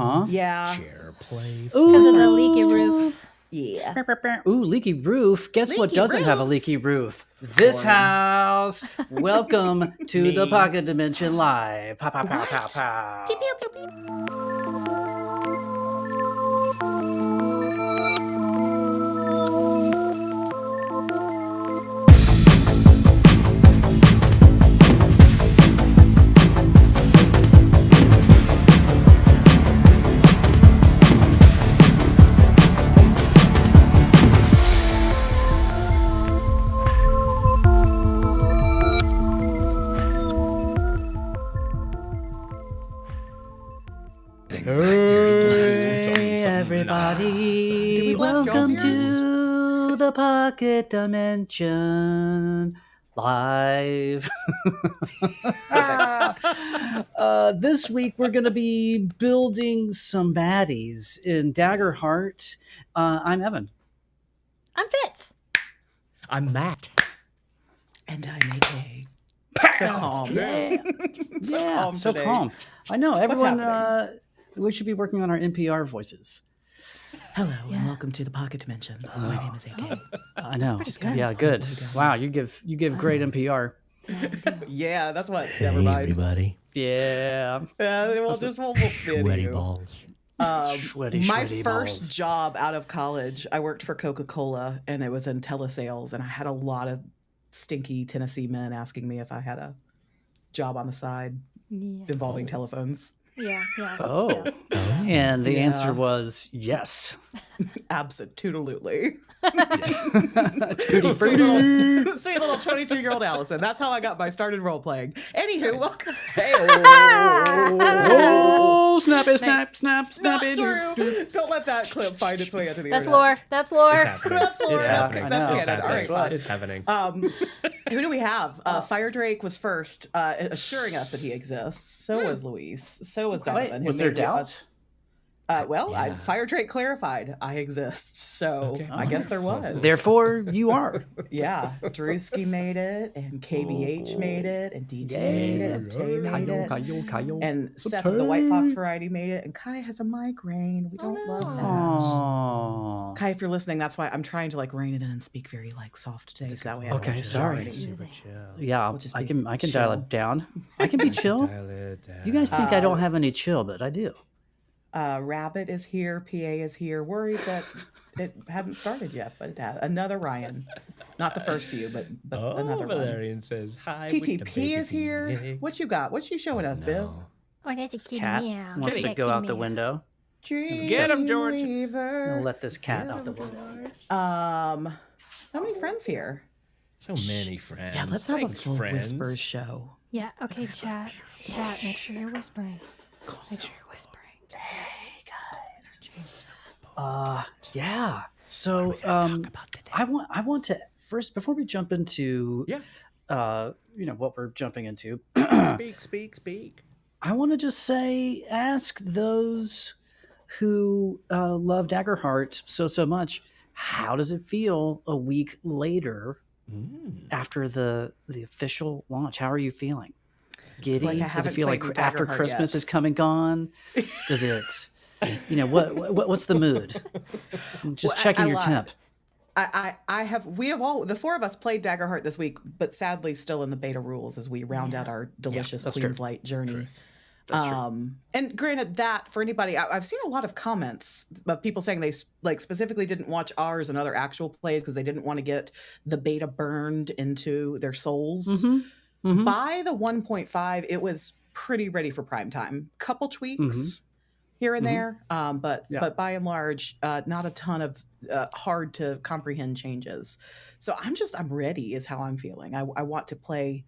huh. Yeah. Chair play. Because of the leaky roof. Yeah. Ooh, leaky roof. Guess what Leaky doesn't have a roof. leaky roof? This Boring. house. Welcome to the Me. Pocket Dimension Live. Pow, pow, pow, pow, pow. Pew, pew, pew, pew. Hey, Did everybody. we blast y'all's Welcome ears? to the Pocket Dimension Live. This week we're going to be building some baddies in Daggerheart. I'm Evan. I'm Fitz. I'm Matt. And I'm AK. So calm. Yeah, calm so today. calm. I know everyone. happening? We should be working on our NPR voices. Hello Yeah. and welcome to the Pocket Dimension. My name is AK. I know. Pretty good. Yeah, good. Pretty good. Wow, you give great NPR. Yeah, that's what. Hey, Never mind. everybody. Yeah. We'll Sweaty balls. Sweaty, my sweaty first balls. job out of college, I worked for Coca-Cola, and it was in telesales, and I had a lot of stinky Tennessee men asking me if I had a job on the side Yeah. involving telephones. Yeah. Oh. Yeah. Oh. And the Yeah. answer was yes. Absolutely. Tutti frutti. Sweet little 22-year-old Allison. That's how I got my start in role playing. Anywho, welcome. Oh, snap it, snap, Nice. snap, Not snap it. true. Don't let that clip find its way into the That's internet. lore. That's lore. It's happening. That's Lord. It's Yeah, happening. I That's know. canon. All right, Guess what? fine. It's happening. Who do we have? Fire Drake was first, assuring us that he exists. So was Luis. So was Donovan. who Was there made the- doubt? Yeah. Fire Drake clarified I exist. So Okay. I guess there was. Therefore, you are. Yeah. Drewski made it, and KBH made it, and DT made it, and Tay made it. And Seth of the White Fox variety made it, and Kai has a migraine. We don't love that. Aww. Kai, if you're listening, that's why I'm trying to rein it in and speak very soft today. So that way I don't Okay, get sorry. jarring. Super chill. Yeah, We'll just I be can chill. dial it down. I can be chill. Dial it down. You guys think I don't have any chill, but I do. Rabbit is here. PA is here. Worried that it hadn't started yet, but it has. Another Ryan. Not the first few, but Oh, another one. Valerian says hi. with the TTP is baby here. egg. What you got? What you showing us, Biv? No. Oh, that's a kitty Cat meow. wants to That go kitty out the meow. window. Get him, George. I'll Weaver. let this cat out the window. So many friends here. So many friends. Yeah, let's have Thanks, a full friends. whispers show. Yeah. Okay, chat. Chat. Make sure you're whispering. Make sure you're whispering. Yeah. So I want to first, before we jump into what we're jumping into, Speak. I want to just ask those who love Daggerheart so much, how does it feel a week later after the official launch? How are you feeling? Giddy? Like I Does it haven't feel like played after Daggerheart Christmas yet. is come and gone? Does it? What's the mood? Just Well, checking I your lied. temp. We have all, the four of us played Daggerheart this week, but sadly still in the beta rules as we round out our delicious that's Queen's true. Light journey. That's true. And granted that for anybody, I've seen a lot of comments of people saying they specifically didn't watch ours and other actual plays because they didn't want to get the beta burned into their souls. Mhm. By the 1.5, it was pretty ready for prime time. Couple tweaks here and there, but by and large, not a ton of hard to comprehend changes. So I'm ready is how I'm feeling. I want to play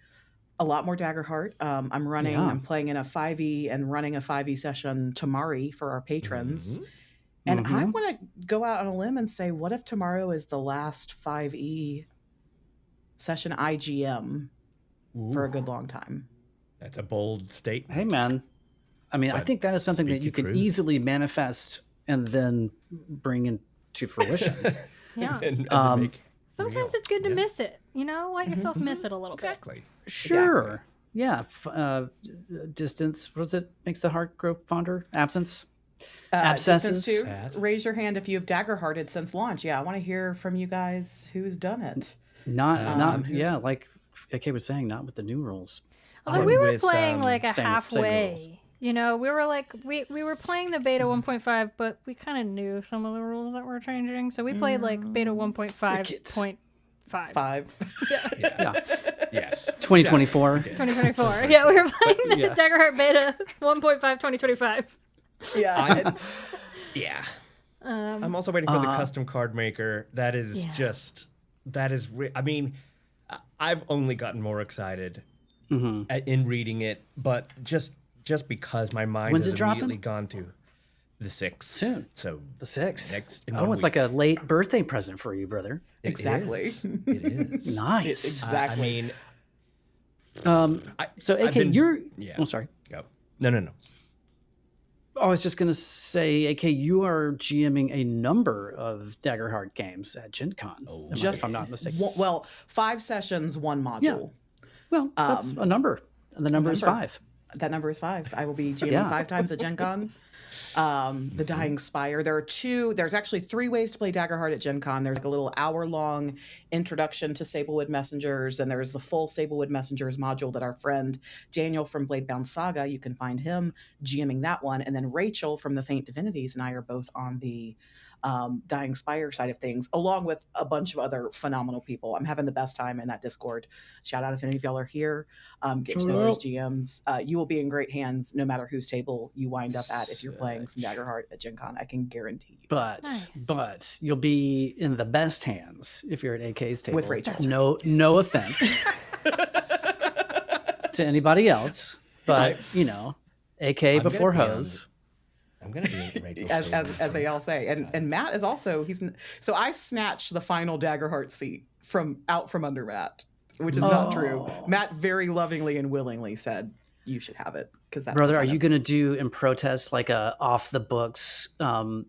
a lot more Daggerheart. I'm playing in a 5e and running a 5e session tomorrow for our patrons. And I want to go out on a limb and say, what if tomorrow is the last 5e session IGM for a good long time? That's a bold statement. Hey, man. I mean, I But think that is something that speak you your can truth. easily manifest and then bring into fruition. Yeah. and Um, Sometimes real. it's good to miss it. Let yourself miss it a little bit. Exactly. Sure. Yeah. Distance. What is it? Makes the heart grow fonder. Absence. Abscesses. Distance 2, raise your hand if you have Daggerhearted since launch. Yeah, I want to hear from you guys who's done it. Yeah, like AK was saying, not with the new rules. Although we were playing like a same halfway. rules. You know, we were like we were playing the beta 1.5, but we kind of knew some of the rules that were changing, so we played like beta 1.5.5. 5. Yeah. Yes. 2024. 2024. Yeah, we were playing the Daggerheart beta 1.5 2025. Yeah. Yeah. I'm also waiting for the custom card maker. That is I mean, I've only gotten more excited in reading it, but just because my mind When's has it dropping? immediately gone to the 6th. Soon. So The 6th. in Oh, 1 it's like a late birthday present for you, brother. Exactly. It is. Nice. Exactly. I mean, So AK, you're. Oh, sorry. Go. No. I was just gonna say, AK, you are GMing a number of Daggerheart games at Gen Con. If I'm not mistaken. Well, 5 sessions, 1 module. Well, that's a number. And the number is 5. That number is 5. I will be GMing 5 times at Gen Con. The Dying Spire. There's actually 3 ways to play Daggerheart at Gen Con. There's like a little hour-long introduction to Sablewood Messengers, and there's the full Sablewood Messengers module that our friend Daniel from Bladebound Saga, you can find him GMing that one, and then Rachel from the Faint Divinities and I are both on the Dying Spire side of things, along with a bunch of other phenomenal people. I'm having the best time in that Discord. Shout out if any of y'all are here. Get to know those GMs. You will be in great hands no matter whose table you wind up at if you're playing some Daggerheart at Gen Con. I can guarantee you. But you'll be in the best hands if you're at AK's table. With Rachel. No offense to anybody else, but AK before hose. I'm gonna be Rachel's as they all say, and Matt is also so I snatched the final Daggerheart seat from under Matt, which is not true. Matt very lovingly and willingly said you should have it because that's brother. Are you gonna do in protest like a off the books kind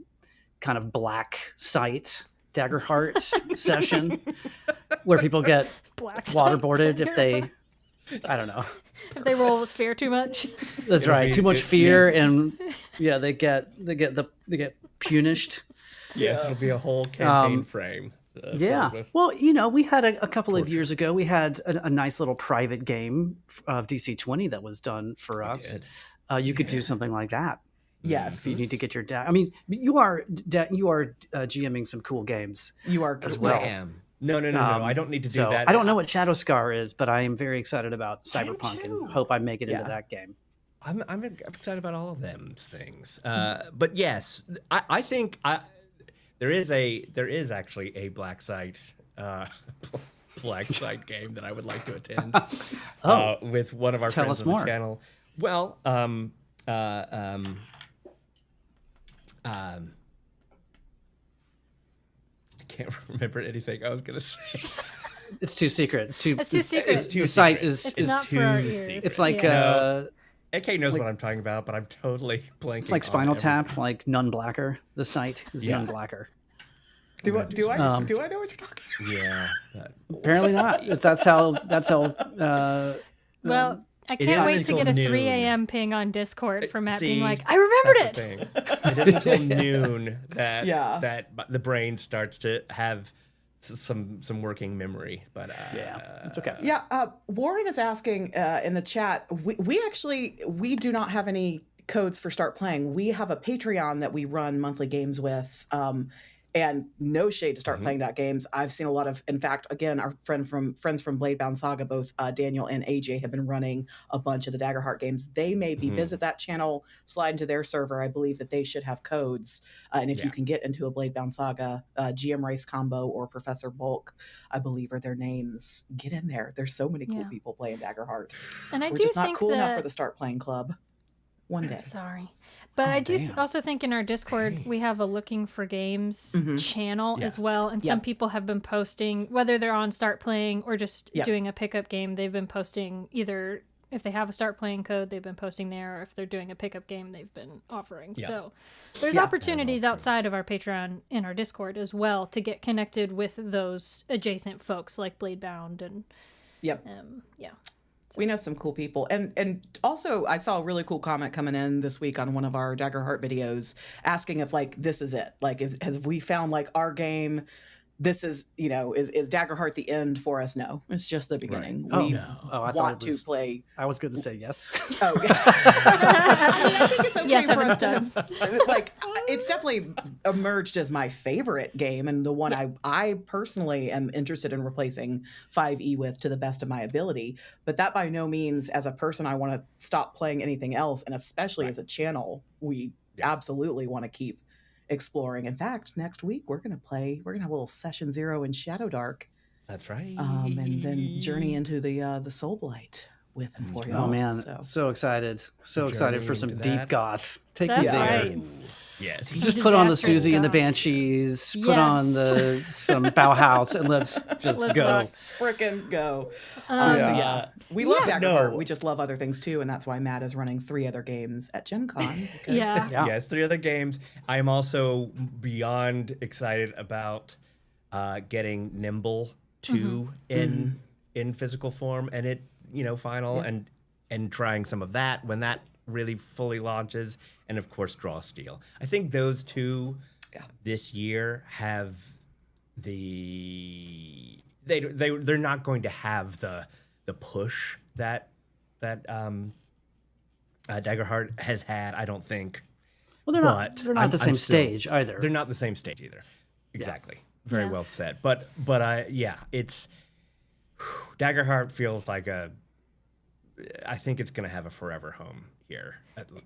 of black site Daggerheart session where people get waterboarded if they I don't know. If they roll with fear too much. That's right. Too much fear, and they get punished. Yes, it'll be a whole campaign frame. Well, we had a couple of years ago. We had a nice little private game of DC-20 that was done for us. You could do something like that. Yes, you need to get your dad. I mean, you are GMing some cool games. You are as well. I am. No. I don't need to do that. I don't know what Shadow Scar is, but I am very excited about Cyberpunk and hope I make it into that game. I'm excited about all of them things. But yes, I think there is actually a black site game that I would like to attend with one of our friends on the channel. Well, I can't remember anything I was gonna say. It's too secret. It's too secret. The site is not too for our ears. secret. It's like AK knows what I'm talking about, but I'm totally blanking. It's like Spinal Tap, like Nun Blacker. The site is Nun Blacker. Do I know what you're talking about? Yeah. Apparently not. That's how. Well, I can't wait to get a 3 a.m. ping on Discord from Matt being like, I remembered it. It isn't until noon that the brain starts to have some working memory. But it's okay. Yeah, Warren is asking in the chat. We do not have any codes for Start Playing. We have a Patreon that we run monthly games with. And no shade to Start Playing games. I've seen a lot of, in fact, again, our friends from Bladebound Saga, both Daniel and AJ have been running a bunch of the Daggerheart games. They maybe visit that channel, slide into their server. I believe that they should have codes. And if you can get into a Bladebound Saga, GM Race Combo or Professor Bulk, I believe are their names. Get in there. There's so many cool people playing Daggerheart. And We're just not cool enough for the Start Playing Club. One day. Sorry. But I do also think in our Discord, we have a Looking for Games channel as well. And some people have been posting, whether they're on Start Playing or just doing a pickup game, they've been posting either, if they have a Start Playing code, they've been posting there, or if they're doing a pickup game, they've been offering. So there's opportunities outside of our Patreon in our Discord as well to get connected with those adjacent folks like Bladebound and We know some cool people. And also I saw a really cool comment coming in this week on one of our Daggerheart videos asking if like this is it. Like have we found like our game? This is, is Daggerheart the end for us? No, it's just the beginning. Right. We want to play. I was going to say yes. Oh, yeah. I think it's okay yes, for us to, like, it's definitely emerged as my favorite game and the one I personally am interested in replacing 5e with to the best of my ability. But that by no means, as a person, I want to stop playing anything else. And especially as a channel, we absolutely want to keep exploring. In fact, next week we're gonna have a little session 0 in Shadow Dark. That's right. And then journey into the Soul Blight with and for you. Oh man, so excited for some deep goth. Take me there. Right. Yes. Just put on the Susie and the Banshees. Put on some Bauhaus and let's go. Frickin' go. We love Daggerheart. No. We just love other things too, and that's why Matt is running 3 other games at Gen Con. Yes, 3 other games. I am also beyond excited about getting Nimble 2 in physical form and it, final and trying some of that when that really fully launches, and of course Draw Steel. I think those 2 this year have they're not going to have the push that Daggerheart has had, I don't think. Well, they're not the same stage either. They're not the same stage either. Exactly. Very well said. But it's Daggerheart feels like I think it's going to have a forever home here.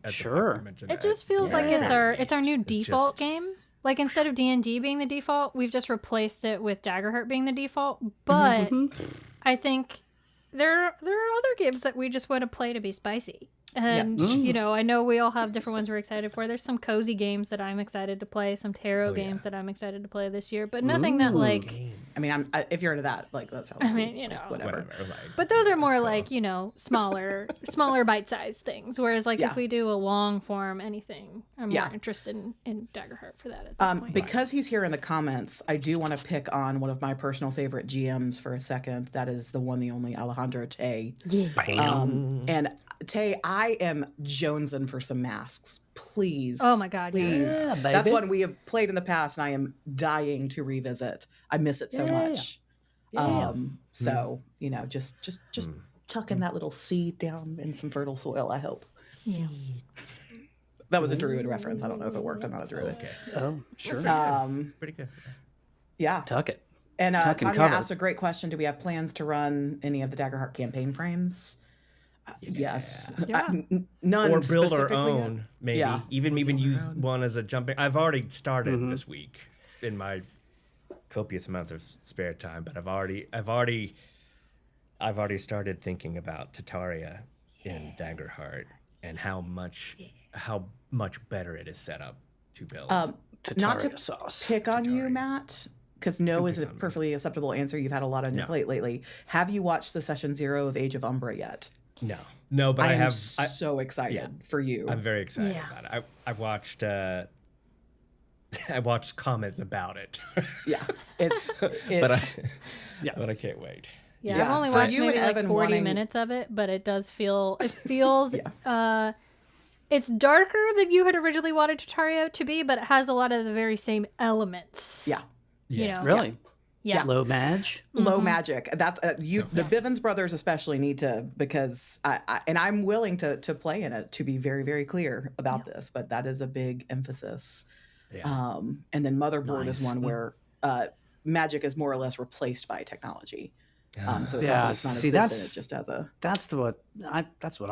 Sure. It just feels like it's our new default game. Like instead of D&D being the default, we've just replaced it with Daggerheart being the default. But I think there are other games that we just want to play to be spicy. And, I know we all have different ones we're excited for. There's some cozy games that I'm excited to play, some tarot games that I'm excited to play this year, but nothing that like... I mean, if you're into that, like, that sounds whatever. But those are more like, smaller bite-sized things. Whereas, like, if we do a long form anything, I'm more interested in Daggerheart for that at this point. Because he's here in the comments, I do want to pick on one of my personal favorite GMs for a second. That is the one, the only Alejandro Tay. And Tay, I am jonesing for some masks. Please. Oh my God. Please. Yeah, that's one we have played in the past and I am dying to revisit. I miss it so much. So, just tuck in that little seed down in some fertile soil, I hope. Seeds. That was a druid reference. I don't know if it worked. I'm not a druid. Okay. Oh, sure. Pretty good. Yeah. Tuck it. And Tanya asked a great question. Do we have plans to run any of the Daggerheart campaign frames? Yes. None. Or build our own, maybe. Yeah. Even use one as a jumping. I've already started this week in my copious amounts of spare time, but I've already started thinking about Tataria in Daggerheart and how much better it is set up to build. Not to pick on you, Matt, because no is a perfectly acceptable answer. You've had a lot on your plate lately. Have you watched the session 0 of Age of Umbra yet? No, but I have. So excited for you. I'm very excited about it. I've watched. I watched comments about it. But I can't wait. Yeah, I've only watched maybe like 40 minutes of it, but it does feel. It feels. It's darker than you had originally wanted Tataria to be, but it has a lot of the very same elements. Really. Yeah. Low magic. Low magic. That's the Bivens brothers especially need to, because I'm willing to play in it, to be very, very clear about this, but that is a big emphasis. And then Motherboard is one where magic is more or less replaced by technology. So it's not existent, it just as a. That's what I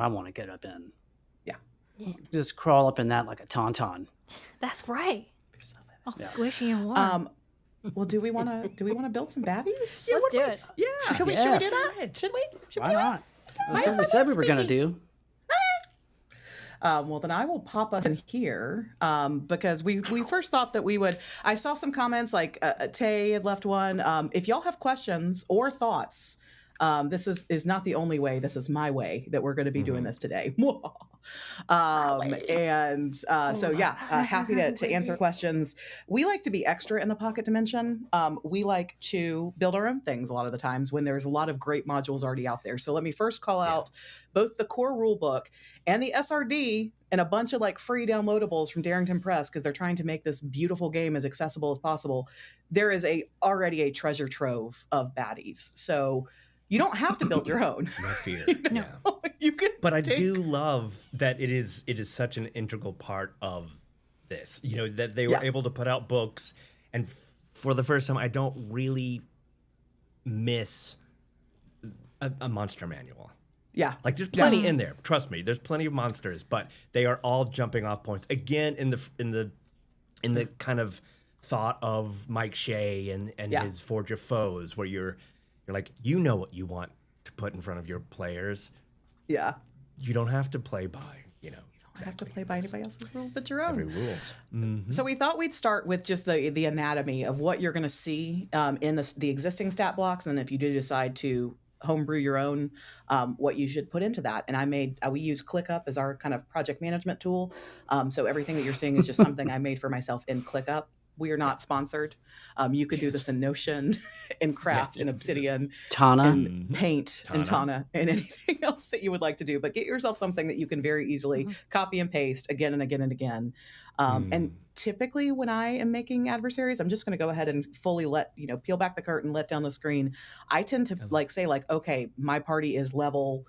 want to get up in. Just crawl up in that like a tauntaun. That's right. All squishy and warm. Well, do we want to build some baddies? Let's do it. Yeah. Should we do that? Should we? Why not? That's what we said we were going to do. Well, then I will pop us in here because we first thought that we would. I saw some comments like Tay had left one. If y'all have questions or thoughts, this is not the only way. This is my way that we're going to be doing this today. Happy to answer questions. We like to be extra in the pocket dimension. We like to build our own things a lot of the times when there's a lot of great modules already out there. So let me first call out both the core rulebook and the SRD and a bunch of like free downloadables from Darrington Press, because they're trying to make this beautiful game as accessible as possible. There is already a treasure trove of baddies. So you don't have to build your own. No fear. You can. But I do love that it is such an integral part of this. You know, that they were able to put out books, and for the first time, I don't really miss a monster manual. Yeah, like there's plenty in there. Trust me, there's plenty of monsters, but they are all jumping off points again in the kind of thought of Mike Shea and his Forge of Foes, where you're like, you know what you want to put in front of your players. Yeah, you don't have to play by have to play by anybody else's rules but your own. Every rules. Mm-hmm. So we thought we'd start with just the anatomy of what you're going to see in the existing stat blocks, and if you do decide to homebrew your own, what you should put into that. And we use ClickUp as our kind of project management tool. So everything that you're seeing is just something I made for myself in ClickUp. We are not sponsored. You could do this in Notion, in Craft, in Obsidian, Tana, in Paint, in Tana, and anything else that you would like to do. But get yourself something that you can very easily copy and paste again and again and again. And typically when I am making adversaries, I'm just going to go ahead and fully peel back the curtain, let down the screen. I tend to say okay, my party is level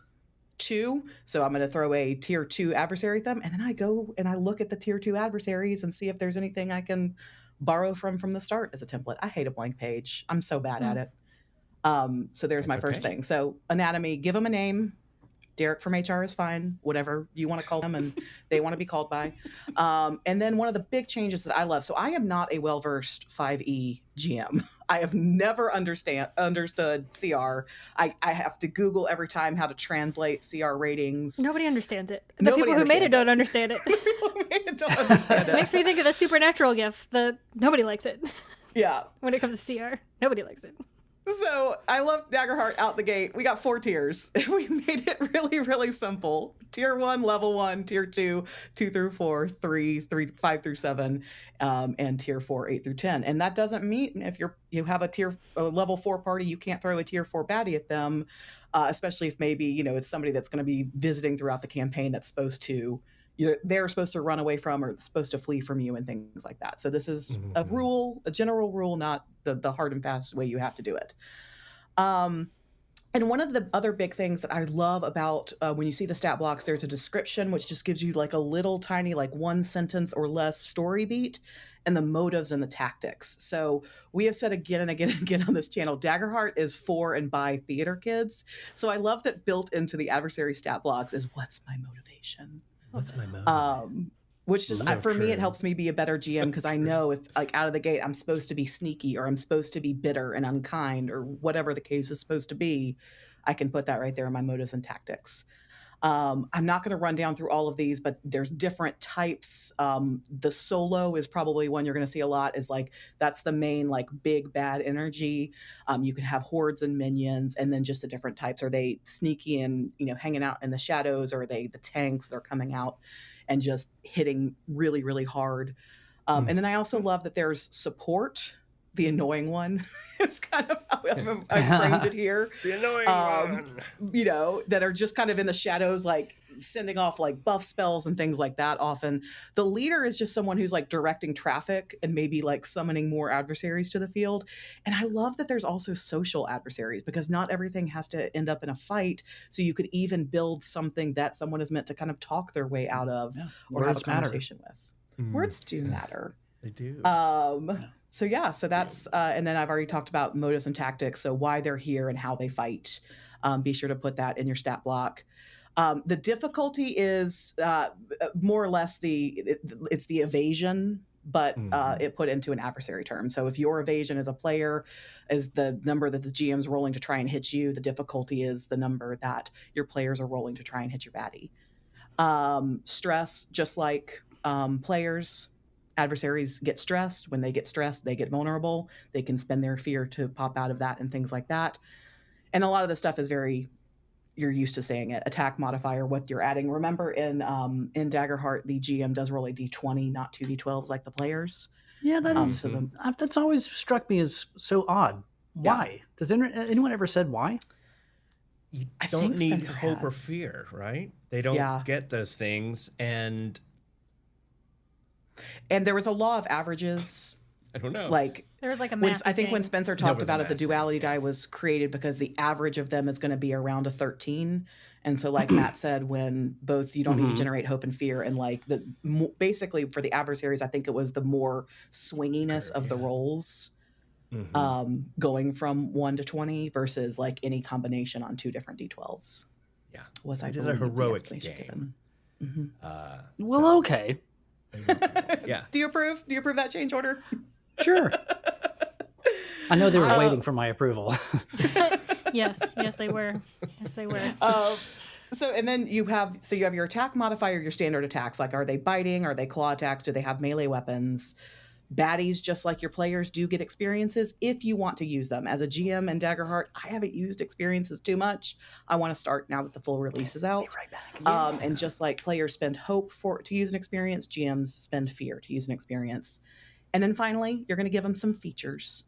2, so I'm going to throw a tier 2 adversary at them. And then I go and I look at the tier 2 adversaries and see if there's anything I can borrow from the start as a template. I hate a blank page. I'm so bad at it. So there's my first thing. So anatomy, give them a name. Derek from HR is fine, whatever you want to call them and they want to be called by. And then one of the big changes that I love, so I am not a well-versed 5e GM. I have never understood CR. I have to Google every time how to translate CR ratings. Nobody understands it. The people who made it don't understand it. People who made it don't understand it. Makes me think of the Supernatural GIF. Nobody likes it. Yeah. When it comes to CR, nobody likes it. So I love Daggerheart out the gate. We got 4 tiers. We made it really, really simple. Tier 1, level 1, tier 2, 2 through 4, 3, 5 through 7, and tier 4, 8 through 10. And that doesn't mean if you have a level 4 party, you can't throw a tier 4 baddie at them, especially if maybe, it's somebody that's going to be visiting throughout the campaign that's supposed to, they're supposed to run away from or supposed to flee from you and things like that. So this is a general rule, not the hard and fast way you have to do it. And one of the other big things that I love about when you see the stat blocks, there's a description which just gives you like a little tiny, like 1 sentence or less story beat and the motives and the tactics. So we have said again and again and again on this channel, Daggerheart is for and by theater kids. So I love that built into the adversary stat blocks is what's my motivation? What's my motive? Which just for me, it helps me be a better GM because I know if like out of the gate I'm supposed to be sneaky or I'm supposed to be bitter and unkind or whatever the case is supposed to be, I can put that right there in my motives and tactics. I'm not going to run down through all of these, but there's different types. The solo is probably one you're going to see a lot. Is like that's the main like big bad energy. You can have hordes and minions, and then just the different types. Are they sneaky and hanging out in the shadows, or are they the tanks that are coming out and just hitting really really hard? And then I also love that there's support. The annoying one is kind of how I framed it here. The annoying one. That are just kind of in the shadows, like sending off like buff spells and things like that often. The leader is just someone who's like directing traffic and maybe like summoning more adversaries to the field. And I love that there's also social adversaries because not everything has to end up in a fight. So you could even build something that someone is meant to kind of talk their way out of or have a conversation with. Words do matter. They do. So that's, and then I've already talked about motives and tactics. So why they're here and how they fight. Be sure to put that in your stat block. The difficulty is more or less it's the evasion, but it put into an adversary term. So if your evasion as a player is the number that the GM's rolling to try and hit you, the difficulty is the number that your players are rolling to try and hit your baddie. Stress, just like players. Adversaries get stressed. When they get stressed, they get vulnerable. They can spend their fear to pop out of that and things like that. And a lot of the stuff is very you're used to saying it, attack modifier, what you're adding. Remember in Daggerheart, the GM does roll a d20, not 2d12s like the players. Yeah, that is. That's always struck me as so odd. Why? Does anyone ever said why? You don't need hope or fear, right? They don't get those things, and there was a law of averages. I don't know. Like there was like a math. I think when Spencer talked about it, the duality die was created because the average of them is going to be around a 13. And so, like Matt said, when both you don't need to generate hope and fear, and like basically for the adversaries, I think it was the more swinginess of the rolls, going from 1 to 20 versus like any combination on 2 different d12s. Yeah, it is a heroic game. Well, okay. Yeah. Do you approve? Do you approve that change order? Sure. I know they were waiting for my approval. Yes, they were. Yes, they were. So, and then you have your attack modifier, your standard attacks. Like, are they biting? Are they claw attacks? Do they have melee weapons? Baddies, just like your players, do get experiences if you want to use them. As a GM in Daggerheart, I haven't used experiences too much. I want to start now that the full release is out. Right back. And just like players spend hope to use an experience, GMs spend fear to use an experience. And then finally, you're going to give them some features.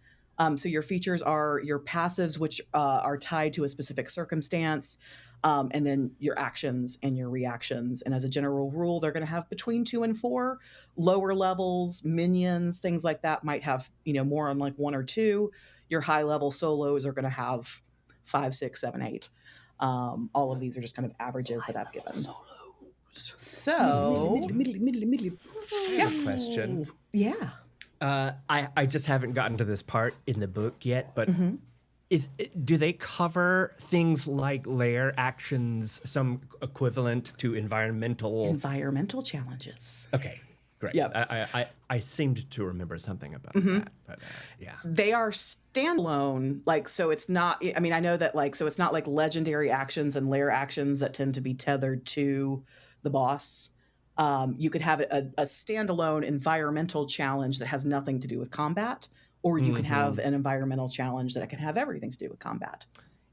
So your features are your passives, which are tied to a specific circumstance, and then your actions and your reactions. And as a general rule, they're going to have between 2 and 4. Lower levels, minions, things like that might have, more on like 1 or 2. Your high level solos are going to have 5, 6, 7, 8. All of these are just kind of averages that I've given. So, good question. Yeah. I just haven't gotten to this part in the book yet, but do they cover things like lair actions, some equivalent to environmental challenges? Okay, great. Yeah, I seemed to remember something about that, but yeah, they are standalone. Like, so it's not. I mean, I know that so it's not like legendary actions and lair actions that tend to be tethered to the boss. You could have a standalone environmental challenge that has nothing to do with combat, or you can have an environmental challenge that can have everything to do with combat.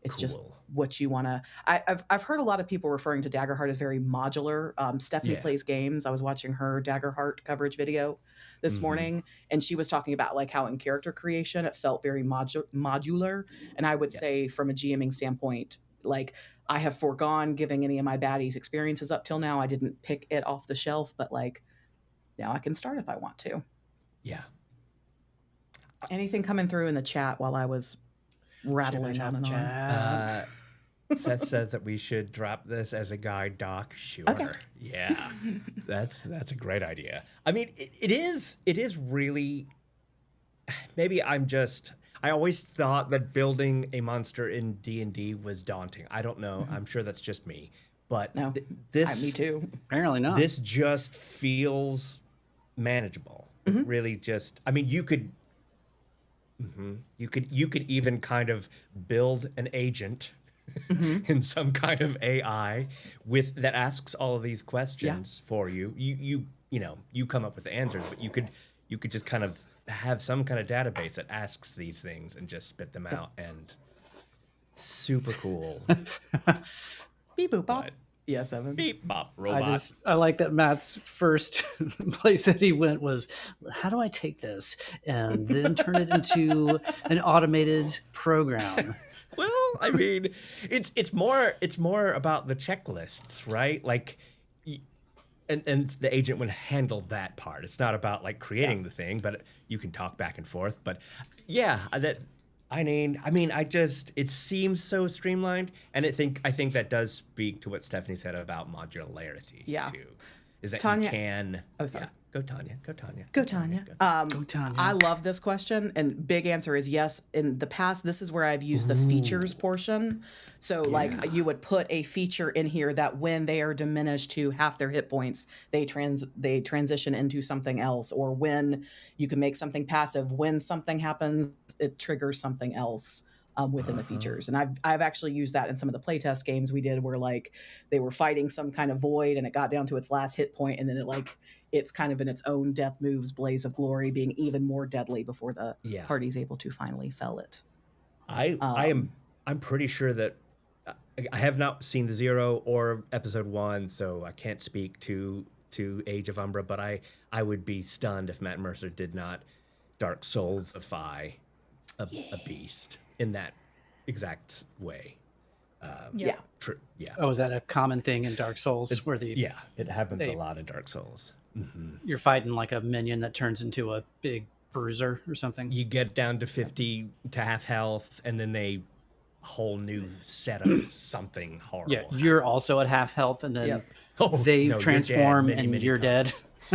It's just what you want to. I've heard a lot of people referring to Daggerheart as very modular. Stephanie plays games. I was watching her Daggerheart coverage video this morning, and she was talking about like how in character creation it felt very modular. And I would say from a GMing standpoint, like, I have foregone giving any of my baddies experiences up till now. I didn't pick it off the shelf, but like now I can start if I want to. Yeah. Anything coming through in the chat while I was rattling on and on? Seth says that we should drop this as a guide doc. Sure. Okay. Yeah. That's a great idea. I mean, it is really, maybe I always thought that building a monster in D&D was daunting. I don't know. I'm sure that's just me. But no, me too. Apparently not. This just feels manageable. Really just, I mean, you could even kind of build an agent in some kind of AI that asks all of these questions for you. You come up with the answers, but you could just kind of have some kind of database that asks these things and just spit them out, and super cool. Beep boop bop. Yes, Evan. Beep bop robot. I like that Matt's first place that he went was, how do I take this and then turn it into an automated program? Well, I mean, it's more about the checklists, right? Like, and the agent would handle that part. It's not about like creating the thing, but you can talk back and forth. But yeah, it seems so streamlined, and I think that does speak to what Stephanie said about modularity. Yeah, too, is that Tanya, you can. Oh, sorry. Yeah, Go Tanya. Go Tanya. I love this question, and big answer is yes. In the past, this is where I've used the features portion. So like you would put a feature in here that when they are diminished to half their hit points, they transition into something else, or when you can make something passive, when something happens, it triggers something else within the features. And I've actually used that in some of the playtest games we did, where like they were fighting some kind of void and it got down to its last hit point, and then it's kind of in its own death moves, Blaze of Glory, being even more deadly before the party's able to finally fell it. I'm pretty sure that I have not seen the 0 or episode 1, so I can't speak to Age of Umbra, but I would be stunned if Matt Mercer did not Dark Soulsify a beast in that exact way. Yeah. True. Yeah. Oh, is that a common thing in Dark Souls where it happens a lot in Dark Souls. You're fighting like a minion that turns into a big bruiser or something? You get down to 50 to half health, and then they whole new set of something horrible. Yeah, you're also at half health, and then Oh, they no, transform, you're dead and you're dead.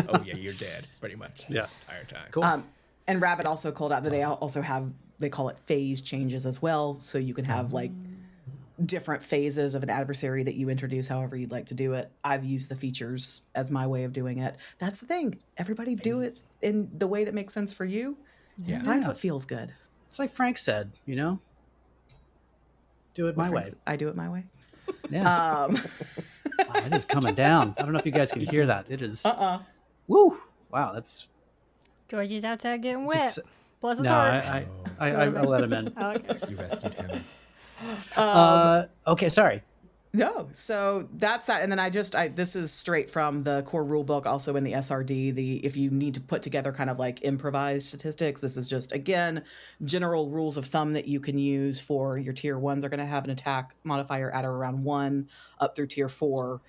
Oh yeah, you're dead pretty much the entire time. Cool. And Rabbit also called out that they also have, they call it phase changes as well. So you can have like different phases of an adversary that you introduce however you'd like to do it. I've used the features as my way of doing it. That's the thing. Everybody do it in the way that makes sense for you. Yeah. Find what feels good. It's like Frank said, you know? Do it my way. I do it my way. Yeah. Wow, it is coming down. I don't know if you guys can hear that. It is. Woo! Wow, that's. Georgie's outside getting wet. Bless his No, heart. I let him in. Okay. You rescued him. Okay, sorry. No, so that's that. And then this is straight from the core rule book, also in the SRD, if you need to put together kind of like improvised statistics, this is just, again, general rules of thumb that you can use for your tier 1s are going to have an attack modifier at or around 1 up through tier 4.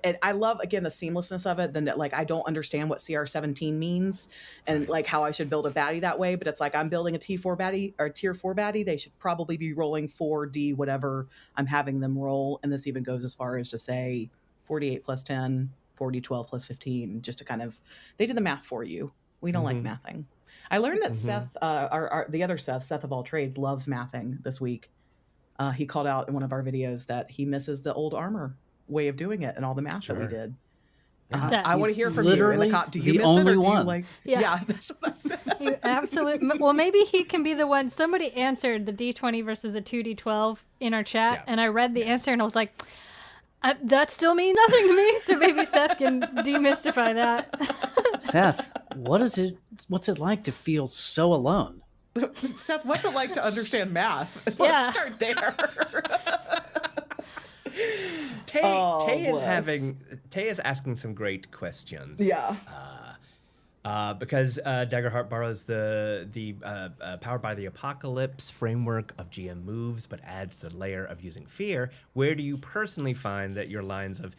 And I love, again, the seamlessness of it. Then, like, I don't understand what CR17 means and like how I should build a baddie that way. But it's like I'm building a T4 baddie or tier 4 baddie. They should probably be rolling 4D, whatever I'm having them roll. And this even goes as far as to say 48 plus 10, 40, 12 plus 15, just to kind of, they did the math for you. We don't like mathing. I learned that Seth, the other Seth of all trades, loves mathing this week. He called out in one of our videos that he misses the old armor way of doing it and all the math that we did. I want to hear from you in the do you miss it or do you like? Yeah, that's what I said. You absolutely. Well, maybe he can be the one. Somebody answered the D20 versus the 2D12 in our chat, and I read the answer and I was like, that still means nothing to me. So maybe Seth can demystify that. Seth, what's it like to feel so alone? Seth, what's it like to understand math? Yeah. Let's start there. Tay is asking some great questions. Yeah. Because Daggerheart borrows the Powered by the Apocalypse framework of GM moves, but adds the layer of using fear. Where do you personally find that your lines of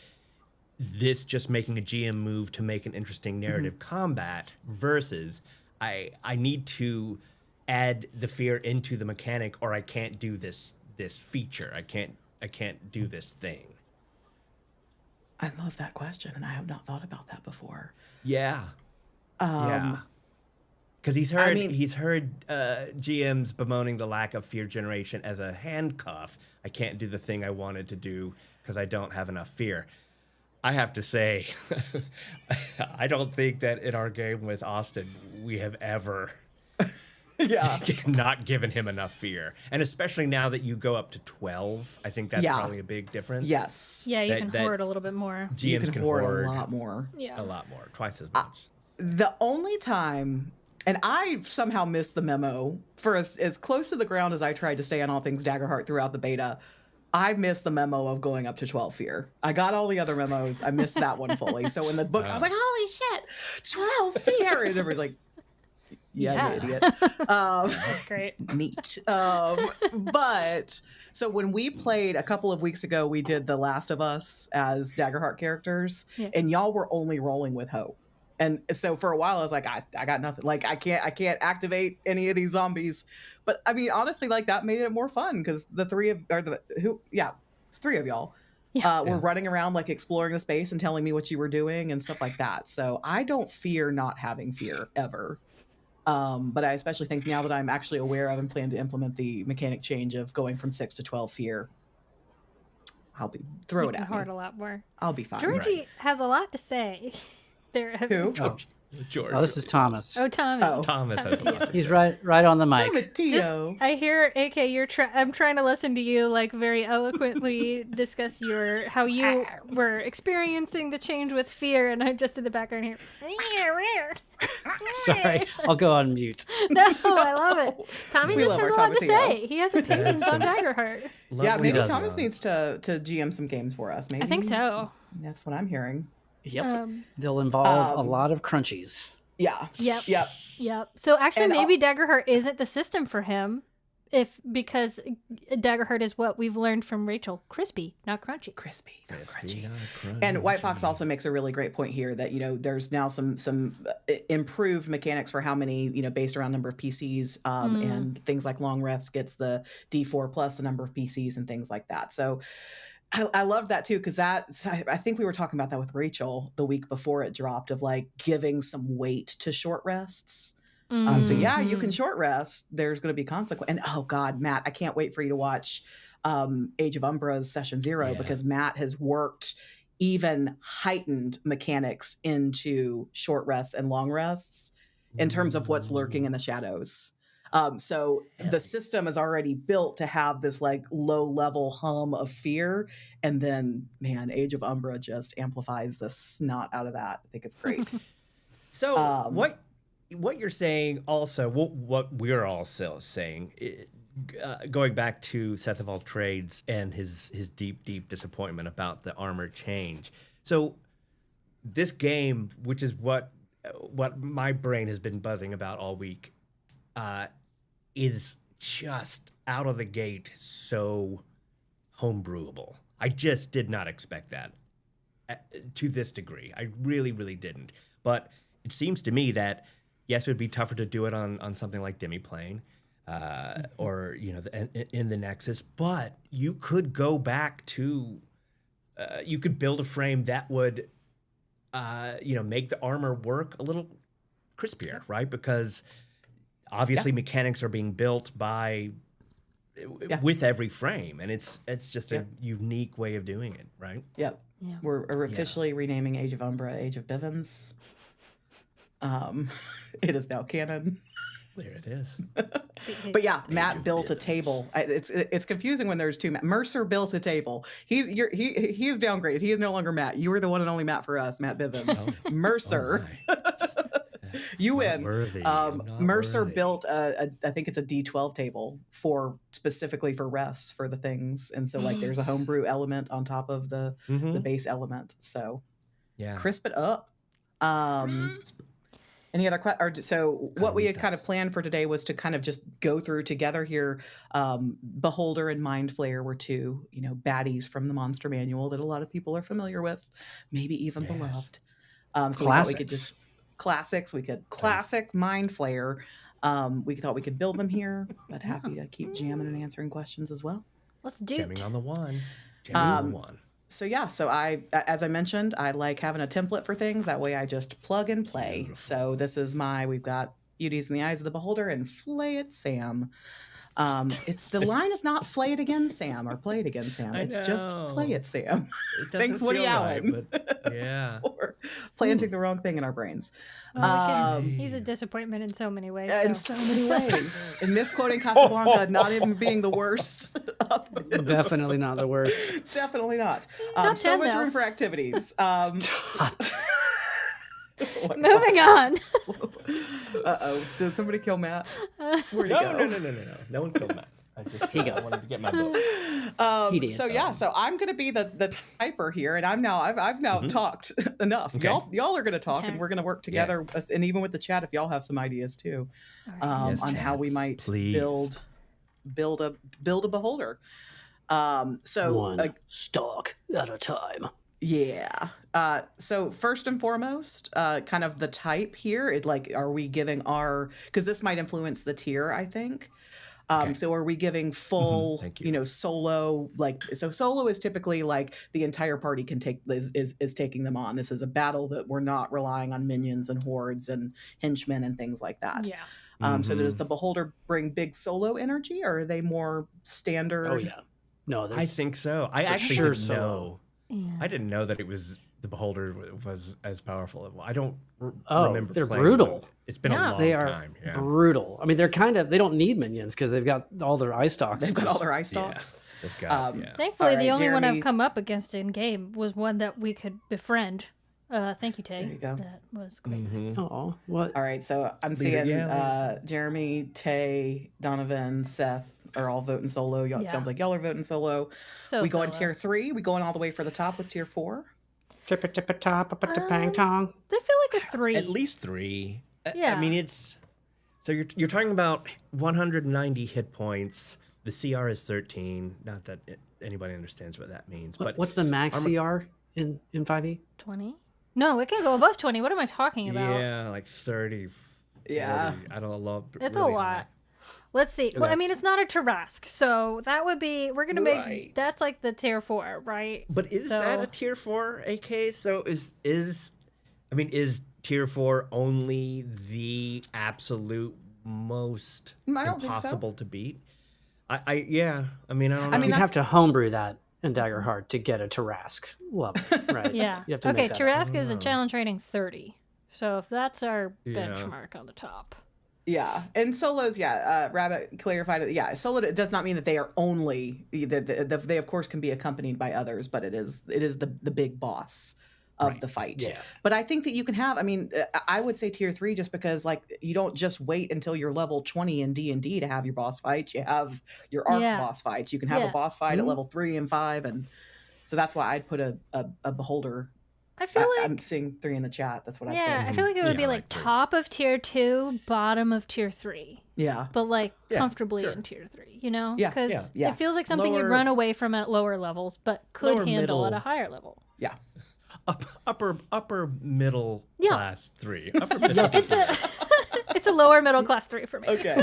this just making a GM move to make an interesting narrative combat versus I need to add the fear into the mechanic, or I can't do this feature. I can't do this thing. I love that question, and I have not thought about that before. Yeah. Because he's heard GMs bemoaning the lack of fear generation as a handcuff. I can't do the thing I wanted to do because I don't have enough fear. I have to say, I don't think that in our game with Austin we have ever not given him enough fear. And especially now that you go up to 12, I think that's probably a big difference. Yes. Yeah, you can hoard a little bit more. GMs can hoard a lot more. Yeah. A lot more, twice as much. The only time, and I somehow missed the memo for as close to the ground as I tried to stay on all things Daggerheart throughout the beta, I missed the memo of going up to 12 fear. I got all the other memos. I missed that one fully. So in the book, I was like, holy shit, 12 fear. And everybody's like, yeah. You idiot. That's great. Neat. But so when we played a couple of weeks ago, we did The Last of Us as Daggerheart characters, and y'all were only rolling with hope. And so for a while, I was like, I got nothing. Like I can't activate any of these zombies. But I mean, honestly, like that made it more fun because it's three of y'all. Were running around like exploring the space and telling me what you were doing and stuff like that. So I don't fear not having fear ever. But I especially think now that I'm actually aware of and plan to implement the mechanic change of going from 6 to 12 fear, I'll throw it at me. Hoard a lot more. I'll be fine. Georgie has a lot to say. Who? George. Oh, this is Thomas. Oh, Tommy. Oh. Thomas has a lot to He's say. right on the mic. Tomatillo. I hear AK. I'm trying to listen to you like very eloquently discuss how you were experiencing the change with fear, and I'm just in the background here. Sorry, I'll go on mute. No, I love it. Tommy We just love has our a lot to Tomatillo. say. He has opinions on Daggerheart. Yeah, maybe does. Thomas needs to GM some games for us. Maybe I think so. That's what I'm hearing. Yep. They'll involve a lot of crunchies. Yeah. Yep. So actually, And maybe Daggerheart isn't the system for him, because Daggerheart is what we've learned from Rachel: crispy, not crunchy. Crispy, not crunchy. And White Fox also makes a really great point here that there's now some improved mechanics for how many based around number of PCs and things like long rest gets the D4 plus the number of PCs and things like that. So I love that too, because I think we were talking about that with Rachel the week before it dropped, of like giving some weight to short rests. So yeah, you can short rest. There's going to be consequence. And oh God, Matt, I can't wait for you to watch Age of Umbra's Session 0 because Matt has worked even heightened mechanics into short rests and long rests in terms of what's lurking in the shadows. So the system is already built to have this like low level hum of fear. And then, man, Age of Umbra just amplifies the snot out of that. I think it's great. So what you're saying also, what we're also saying, going back to Seth of All Trades and his deep disappointment about the armor change. So this game, which is what my brain has been buzzing about all week, is just out of the gate so homebrewable. I just did not expect that to this degree. I really, really didn't. But it seems to me that, yes, it would be tougher to do it on something like Demiplane or, in the Nexus, but you could go back to, you could build a frame that would, make the armor work a little crispier, right? Because obviously mechanics are being built with every frame, and it's just a unique way of doing it, right? Yep. Yeah. We're officially renaming Age of Umbra Age of Bivens. It is now canon. There it is. But yeah, Matt built a table. It's confusing when there's two. Mercer built a table. He is downgraded. He is no longer Matt. You were the one and only Matt for us, Matt Bivens. Mercer. You win. Mercer built I think it's a D12 table specifically for rests for the things, and so like there's a homebrew element on top of the base element. So crisp it up. Any other questions? So what we had kind of planned for today was to kind of just go through together here. Beholder and Mindflayer were two, baddies from the Monster Manual that a lot of people are familiar with, maybe even beloved. So we thought we could just classics. We could classic Mindflayer. We thought we could build them here, but happy to keep jamming and answering questions as well. Let's do jamming on the one. Jamming on the one. So as I mentioned, I like having a template for things. That way I just plug and play. Beautiful. So this is we've got Beauties in the Eyes of the Beholder and Flay It Sam. The line is not Flay It Again Sam or Play It Again Sam. It's just Play It Sam. Thanks Woody Allen. Yeah. For planting the wrong thing in our brains. He's a disappointment in so many ways. In so many ways. And misquoting Casablanca not even being the worst. Definitely not the worst. Definitely not. Top 10, so much though. room for activities. Moving on. Uh-oh. Did somebody kill Matt? Where'd he go? No. No one killed Matt. I wanted to get my book. So I'm going to be the typer here, and I've now talked enough. Okay. Y'all are going to talk, and we're going to work together, and even with the chat, if y'all have some ideas too, on how we might build a beholder. One stock at a time. Yeah. So first and foremost, kind of the type here, are we giving because this might influence the tier, I think. So are we giving full, solo, solo is typically like the entire party is taking them on. This is a battle that we're not relying on minions and hordes and henchmen and things like that. Yeah. So does the Beholder bring big solo energy, or are they more standard? Oh yeah. No, I think so. I actually didn't know. Yeah. I didn't know that it was the Beholder was as powerful. I don't remember. They're playing brutal. one. It's been a long They are time. Yeah. brutal. I mean, they don't need minions because they've got all their eye stalks. They've got all their eye stalks. Yeah. They've got, Thankfully, the only one Jeremy. I've come up against in game was one that we could befriend. Thank you, Tay. There you go. That was great. Oh, what? All right, so I'm seeing Jeremy, Tay, Donovan, Seth are all voting solo. Y'all, it sounds like y'all are voting solo. So we go in solo. tier 3. We going all the way for the top with tier 4. Pang tong. They feel like a 3. At least 3. Yeah. I mean, it's so you're talking about 190 hit points. The CR is 13. Not that anybody understands what that means. But What's the max CR in 5e? 20? No, it can go above 20. What am I talking about? Yeah, like 30. 40. Yeah. I don't know. It's really a lot. Let's see. Well, I mean, it's not a Tarrasque, so that would be, we're going to make, that's like the tier 4, right? But is that a tier 4 AK? So is tier 4 only the absolute most impossible to beat? I don't know. You'd have to homebrew that in Daggerheart to get a Tarrasque level, right? Yeah. You have to Okay, make that Tarrasque is a challenge rating 30. So if that's our Yeah. benchmark on the top. Yeah, and solos, Rabbit clarified it. Yeah, solo does not mean that they are only. They of course can be accompanied by others, but it is the big boss of the fight. Yeah. But I think that you can have. I mean, I would say tier 3 just because like you don't just wait until you're level 20 in D&D to have your boss fights. You have your arc boss fights. You can have a boss fight at level 3 and 5, and so that's why I'd put a beholder. I feel like I'm seeing 3 in the chat. That's what I put. I feel like it would be like top of tier 2, bottom of tier 3. Yeah. But like comfortably in tier 3, you know? Yeah, Because yeah. it feels like something you'd run away from at lower levels, but could Lower handle middle. at a higher level. Yeah. Upper middle class 3. It's a lower middle class 3 for me. Okay.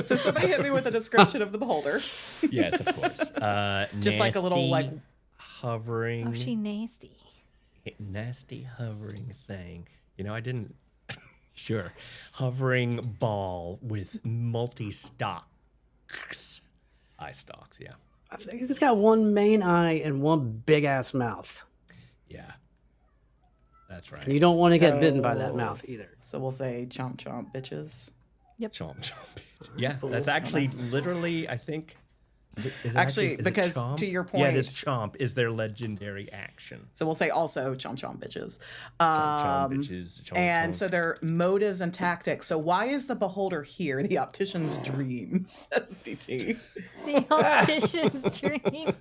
So somebody hit me with a description of the beholder. Yes, of course. Just like a little like hovering. Oh, she nasty. Nasty hovering thing. I didn't. Sure. Hovering ball with multi-stalks. Eye stalks, yeah. I think it's got one main eye and one big ass mouth. Yeah. That's right. And you don't want to get bitten by that mouth either. So we'll say chomp chomp bitches. Yep. Chomp chomp. Yeah, that's actually literally, I think. Is it Actually, is it because chomp? to your point, yeah, this chomp is their legendary action. So we'll say also chomp chomp bitches. Chomp chomp bitches. Chomp, And chomp. so their motives and tactics. So why is the beholder here? The optician's dream, says DT. The optician's dream.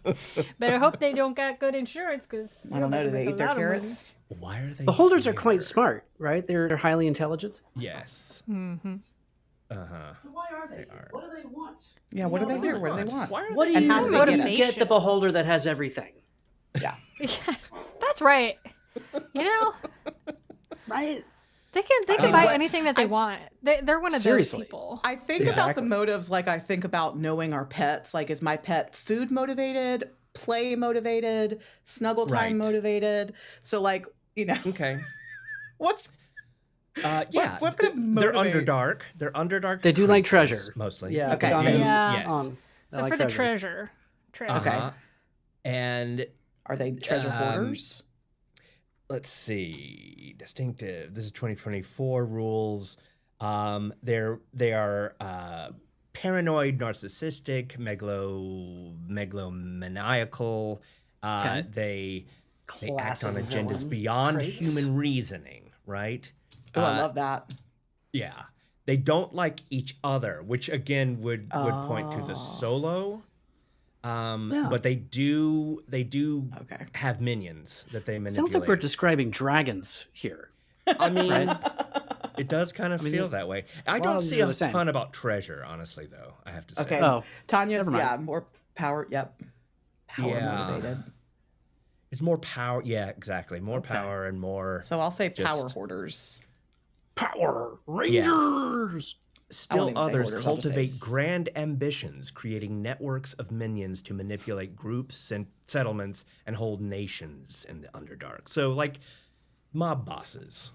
Better hope they don't got good insurance because I don't know. Do they eat their carrots? Why are they? Beholders are quite smart, right? They're highly intelligent. Yes. Mm-hmm. Uh-huh. So why are they? What do they want? Yeah. What do they do? What do they want? Why are What do And you how do they what do get you it? get the beholder that has everything? Yeah. That's right. You know, Right? they can buy anything that they want. They're one of Seriously. those people. I think about the motives like I think about knowing our pets. Like, is my pet food motivated, play motivated, snuggle time motivated? So, like, Okay. what's Yeah. what's gonna They're motivate? underdark. They're underdark. They do like creatures, treasure. mostly. Yeah. Okay. Dominance Yeah. Yes. on- I So like for the treasure. Uh-huh. And Are they treasure hoarders? let's see. Distinctive. This is 2024 rules. They are paranoid, narcissistic, megalomaniacal. They act on agendas beyond human reasoning, right? Oh, I love that. Yeah. They don't like each other, which again would point to the solo. But they do have minions that they manipulate. Sounds like we're describing dragons here. I mean, it does kind of feel that way. I don't see a same. ton about treasure, honestly, though, I have to say. Okay. Oh, Tanya's never mind. more power. Yep. Power motivated. It's more power. Yeah, exactly. More power and more. So I'll say power Just- hoarders. Power Rangers. Still even say others hoarders, I'll just say- cultivate grand ambitions, creating networks of minions to manipulate groups and settlements and hold nations in the Underdark. So, like, mob bosses,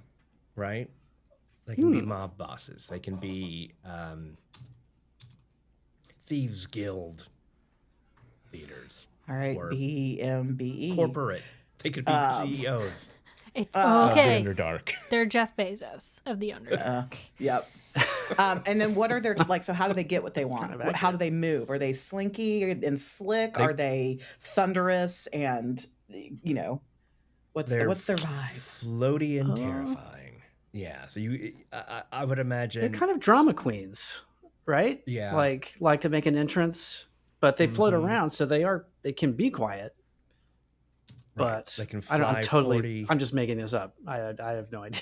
right? They can be mob bosses. They can be Thieves Guild leaders. All right. Or BMBE. corporate. They could be CEOs. Okay. Of the Underdark. They're Jeff Bezos of the Underdark. Yep. And then what are their so how do they get what they want? kind of How do they move? Are they slinky and slick? Are they thunderous and what's their vibe? Floaty and terrifying. Yeah. So I would imagine they're kind of drama queens, right? Yeah. Like to make an entrance, but they float around, so they can be quiet. But they can fly 40. I'm just making this up. I have no idea.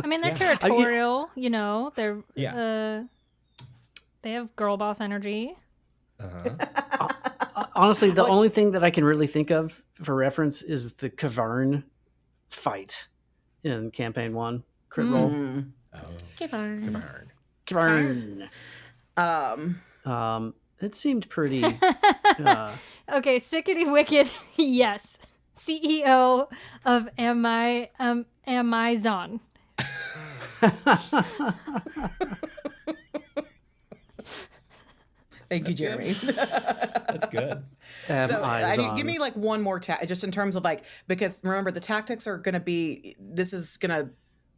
I mean, they're territorial. They're they have girl boss energy. Honestly, the only thing that I can really think of for reference is the Cavern fight in campaign 1 crit roll. Cavern. It seemed pretty. Okay, Sickety Wicked. Yes. CEO of Amazon. Thank you, Jeremy. That's good. So give me one more just in terms of because remember the tactics are going to be, this is going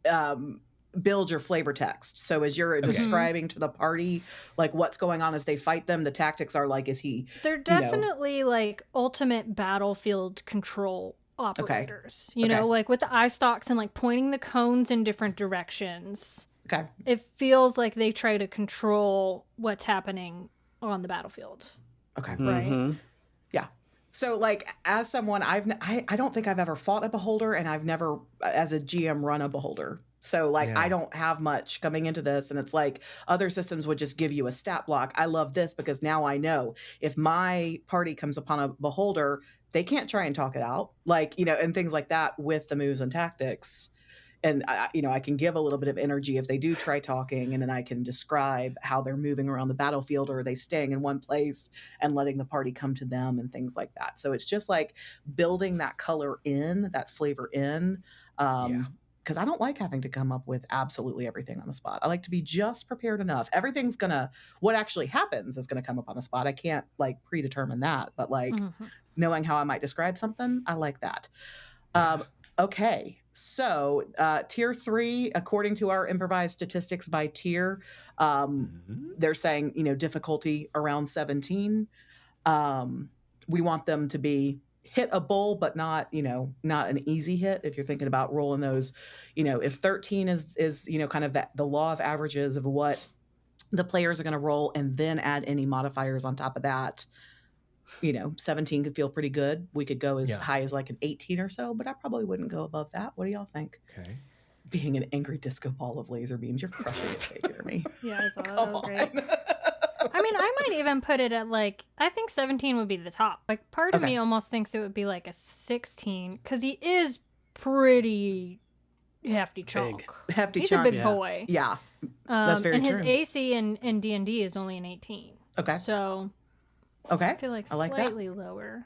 to build your flavor text. So as you're describing to the party what's going on as they fight them, the tactics are is he? They're definitely ultimate battlefield control operators. You know, with the eye stalks and pointing the cones in different directions. Okay. It feels like they try to control what's happening on the battlefield. Okay. Right. Mm-hmm. Yeah. So as someone, I don't think I've ever fought a beholder, and I've never as a GM run a beholder. So I don't have much coming into this, and it's other systems would just give you a stat block. I love this because now I know if my party comes upon a beholder, they can't try and talk it out, and things like that with the moves and tactics. And I can give a little bit of energy if they do try talking, and then I can describe how they're moving around the battlefield, or are they staying in one place and letting the party come to them and things like that. So it's just building that color in, that flavor in. Because I don't like having to come up with absolutely everything on the spot. I like to be just prepared enough. What actually happens is going to come up on the spot. I can't predetermine that, but knowing how I might describe something, I like that. Okay. So tier 3, according to our improvised statistics by tier, they're saying, difficulty around 17. We want them to be hit a bull, but not an easy hit. If you're thinking about rolling those, if 13 is kind of the law of averages of what the players are going to roll, and then add any modifiers on top of that, 17 could feel pretty good. We could go as high as an 18 or so, but I probably wouldn't go above that. What do y'all think? Okay. Being an angry disco ball of laser beams, you're crushing it today, Jeremy. Yeah, I saw that. That was great. I mean, I might even put it at I think 17 would be the top. Part of me almost thinks it would be a 16, because he is pretty hefty chunk. He's chunk. A big boy. Yeah, that's very true. And true. his AC in D&D is only an 18. Okay. So I feel slightly lower.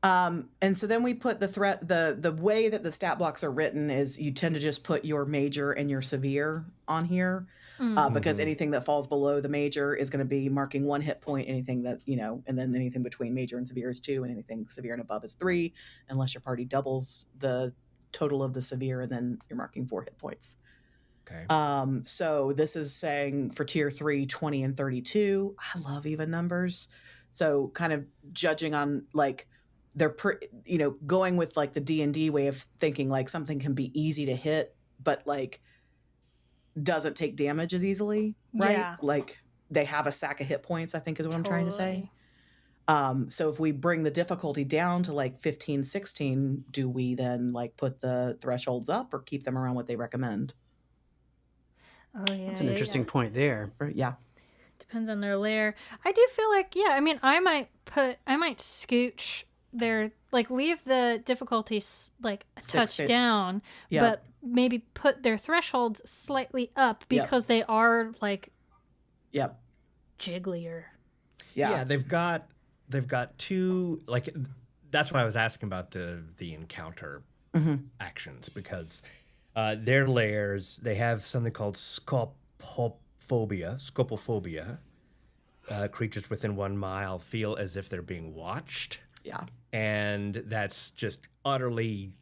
And so then we put the way that the stat blocks are written is you tend to just put your major and your severe on here. Because anything that falls below the major is going to be marking 1 hit point. Anything that, and then anything between major and severe is 2, and anything severe and above is 3, unless your party doubles the total of the severe, and then you're marking 4 hit points. Okay. So this is saying for tier 3, 20 and 32. I love even numbers. So kind of judging on they're going with the D&D way of thinking, something can be easy to hit, but doesn't take damage as easily, right? Yeah. They have a sack of hit points, I think is what I'm trying to say. So if we bring the difficulty down to 15, 16, do we then put the thresholds up or keep them around what they recommend? Oh yeah. That's an interesting point there. Yeah. Depends on their layer. I do feel I mean, I might scooch their leave the difficulties touch down, but maybe put their thresholds slightly up because they are jigglier. Yeah, they've got 2 that's why I was asking about the encounter actions, because their layers, they have something called scopophobia. Creatures within 1 mile feel as if they're being watched. Yeah. And that's just utterly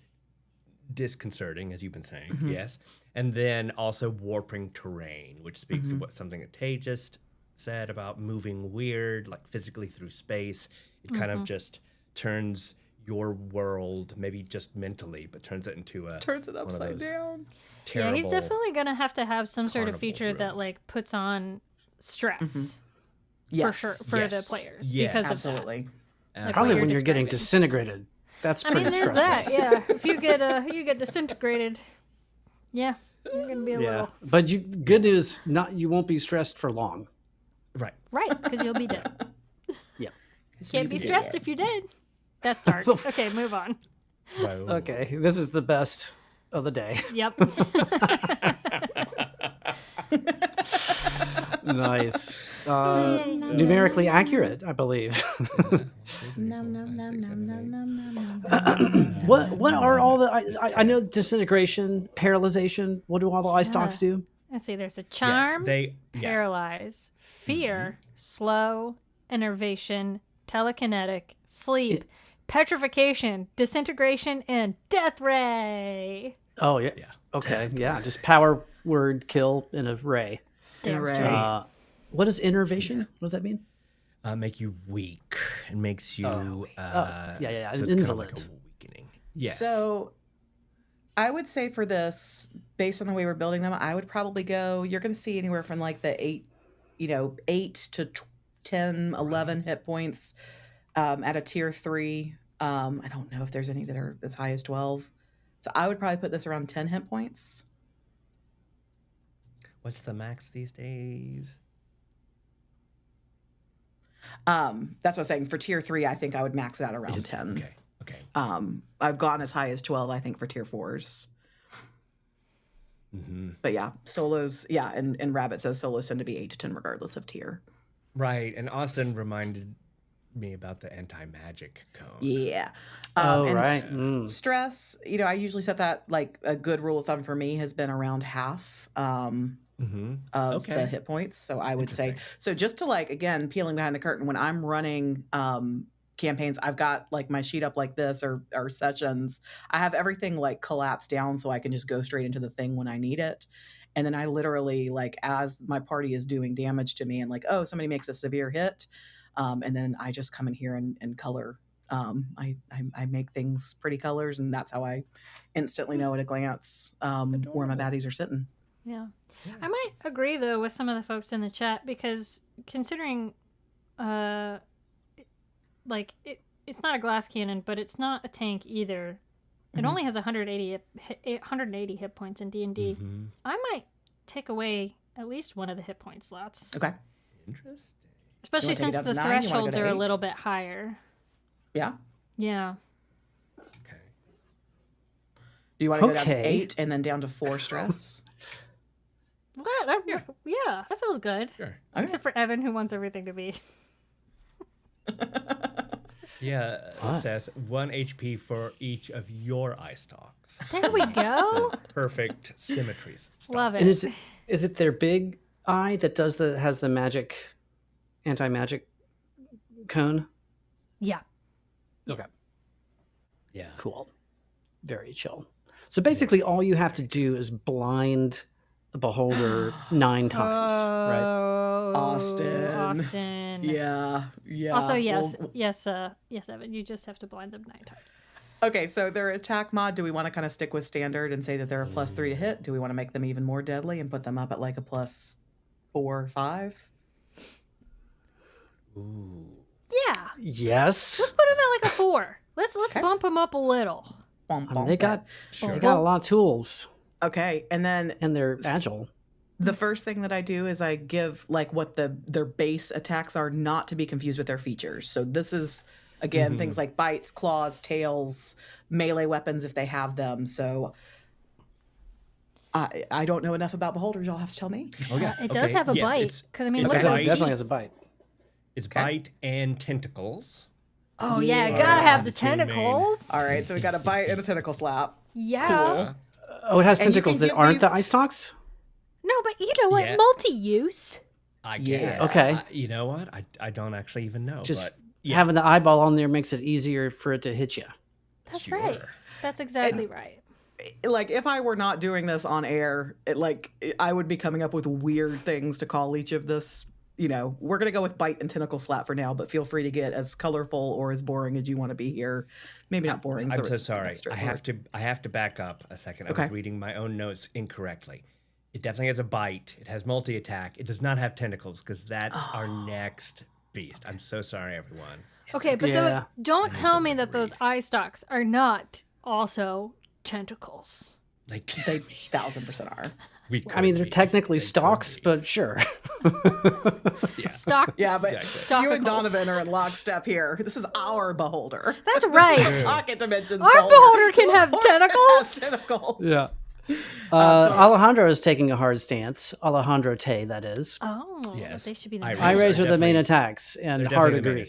disconcerting, as you've been saying, yes. And then also warping terrain, which speaks to what something that Tay just said about moving weird, like physically through space. It kind of just turns your world, maybe just mentally, but turns it into turns it upside down. Yeah, he's definitely gonna have some sort of feature that like puts on stress. Yes. For sure, for the players. Yes. Because absolutely. Like probably when you're getting disintegrated. That's pretty stressful. There's that. Yeah, if you get disintegrated, yeah, you're gonna be a little. But good news, you won't be stressed for long. Right, because you'll be dead. Yeah, can't be stressed if you're dead. That's dark. Okay, move on. Okay, this is the best of the day. Yep. Nice. Numerically accurate, I believe. What are all the? I know disintegration, paralyzation. What do all the ice talks do? Let's see. There's a charm, paralyze, fear, slow, enervation, telekinetic, sleep, petrification, disintegration, and death ray. Oh yeah. Okay. Yeah. Just power, word, kill in a ray. What is innervation? What does that mean? Make you weak. It makes you so an it's invalid. kind of like a weakening. Yes. So I would say for this, based on the way we're building them, I would probably go, you're going to see anywhere from like the 8 to 10, 11 hit points at a tier 3. I don't know if there's any that are as high as 12. So I would probably put this around 10 hit points. What's the max these days? That's what I'm saying. For tier 3, I think I would max it out around 10. Okay. I've gone as high as 12, I think, for tier 4s. But yeah, solos, and Rabbit says solos tend to be 8 to 10 regardless of tier. Right, and Austin reminded me about the anti-magic cone. Yeah. Right. Stress, I usually set that, like, a good rule of thumb for me has been around half of the hit points. So I would say, so just to, like, again, peeling behind the curtain, when I'm running campaigns, I've got, like, my sheet up like this or sessions. I have everything, like, collapsed down so I can just go straight into the thing when I need it. And then I literally, like, as my party is doing damage to me and, like, oh, somebody makes a severe hit, and then I just come in here and color. I make things pretty colors, and that's how I instantly know at a glance where my baddies are sitting. Yeah. I might agree, though, with some of the folks in the chat, because considering, it's not a glass cannon, but it's not a tank either. It only has 180 hit points in D&D. I might take away at least one of the hit point slots. Okay. Interesting. Especially since the thresholds are a little bit higher. Yeah. Yeah. Okay. Do you want to go down to 8 and then down to 4 stress? What? Yeah, that feels good. Sure. Okay. Except for Evan, who wants everything to be. Yeah, Seth, 1 HP for each of your eye stalks. There we go. Perfect symmetry. Love it. And is it their big eye that has the magic, anti-magic cone? Yeah. Okay. Yeah. Cool. Very chill. So basically, all you have to do is blind the beholder 9 times, right? Austin. Yeah. Also, yes, Evan, you just have to blind them 9 times. Okay, so their attack mod, do we want to kind of stick with standard and say that they're a +3 to hit? Do we want to make them even more deadly and put them up at like a +4 or 5? Ooh. Yeah. Yes. Let's put them at like a 4. Let's bump them up a little. They got a lot of tools. Okay, and they're agile. The first thing that I do is I give like what their base attacks are, not to be confused with their features. So this is again things like bites, claws, tails, melee weapons if they have them. So I don't know enough about beholders. Y'all have to tell me. It does have a bite, because look at it definitely has a bite. It's bite and tentacles. Oh yeah, gotta have the tentacles. All right, so we got a bite and a tentacle slap. Yeah. Cool. Oh, it has tentacles that aren't the ice talks? No, but you know what? Multi-use. I guess. Okay. You know what? I don't actually even know. Just having the eyeball on there makes it easier for it to hit you. That's right. That's exactly right. like if I were not doing this on air, I would be coming up with weird things to call each of this. We're going to go with bite and tentacle slap for now, but feel free to get as colorful or as boring as you want to be here. Maybe not boring. I'm so sorry. I have to back up a second. Okay. I was reading my own notes incorrectly. It definitely has a bite. It has multi-attack. It does not have tentacles because that's our next beast. I'm so sorry, everyone. Okay, but don't tell me that those eye stalks are not also tentacles. They 1,000% are. I mean, they're technically stalks, but sure. Stalks. Yeah, but you and Donovan are in lockstep here. This is our beholder. That's right. Pocket dimensions. Our beholder can have tentacles. Tentacles. Yeah. Alejandro is taking a hard stance. Alejandro Tay, that is. Oh, yes. They should be the eye rays are the main attacks, and hard agree.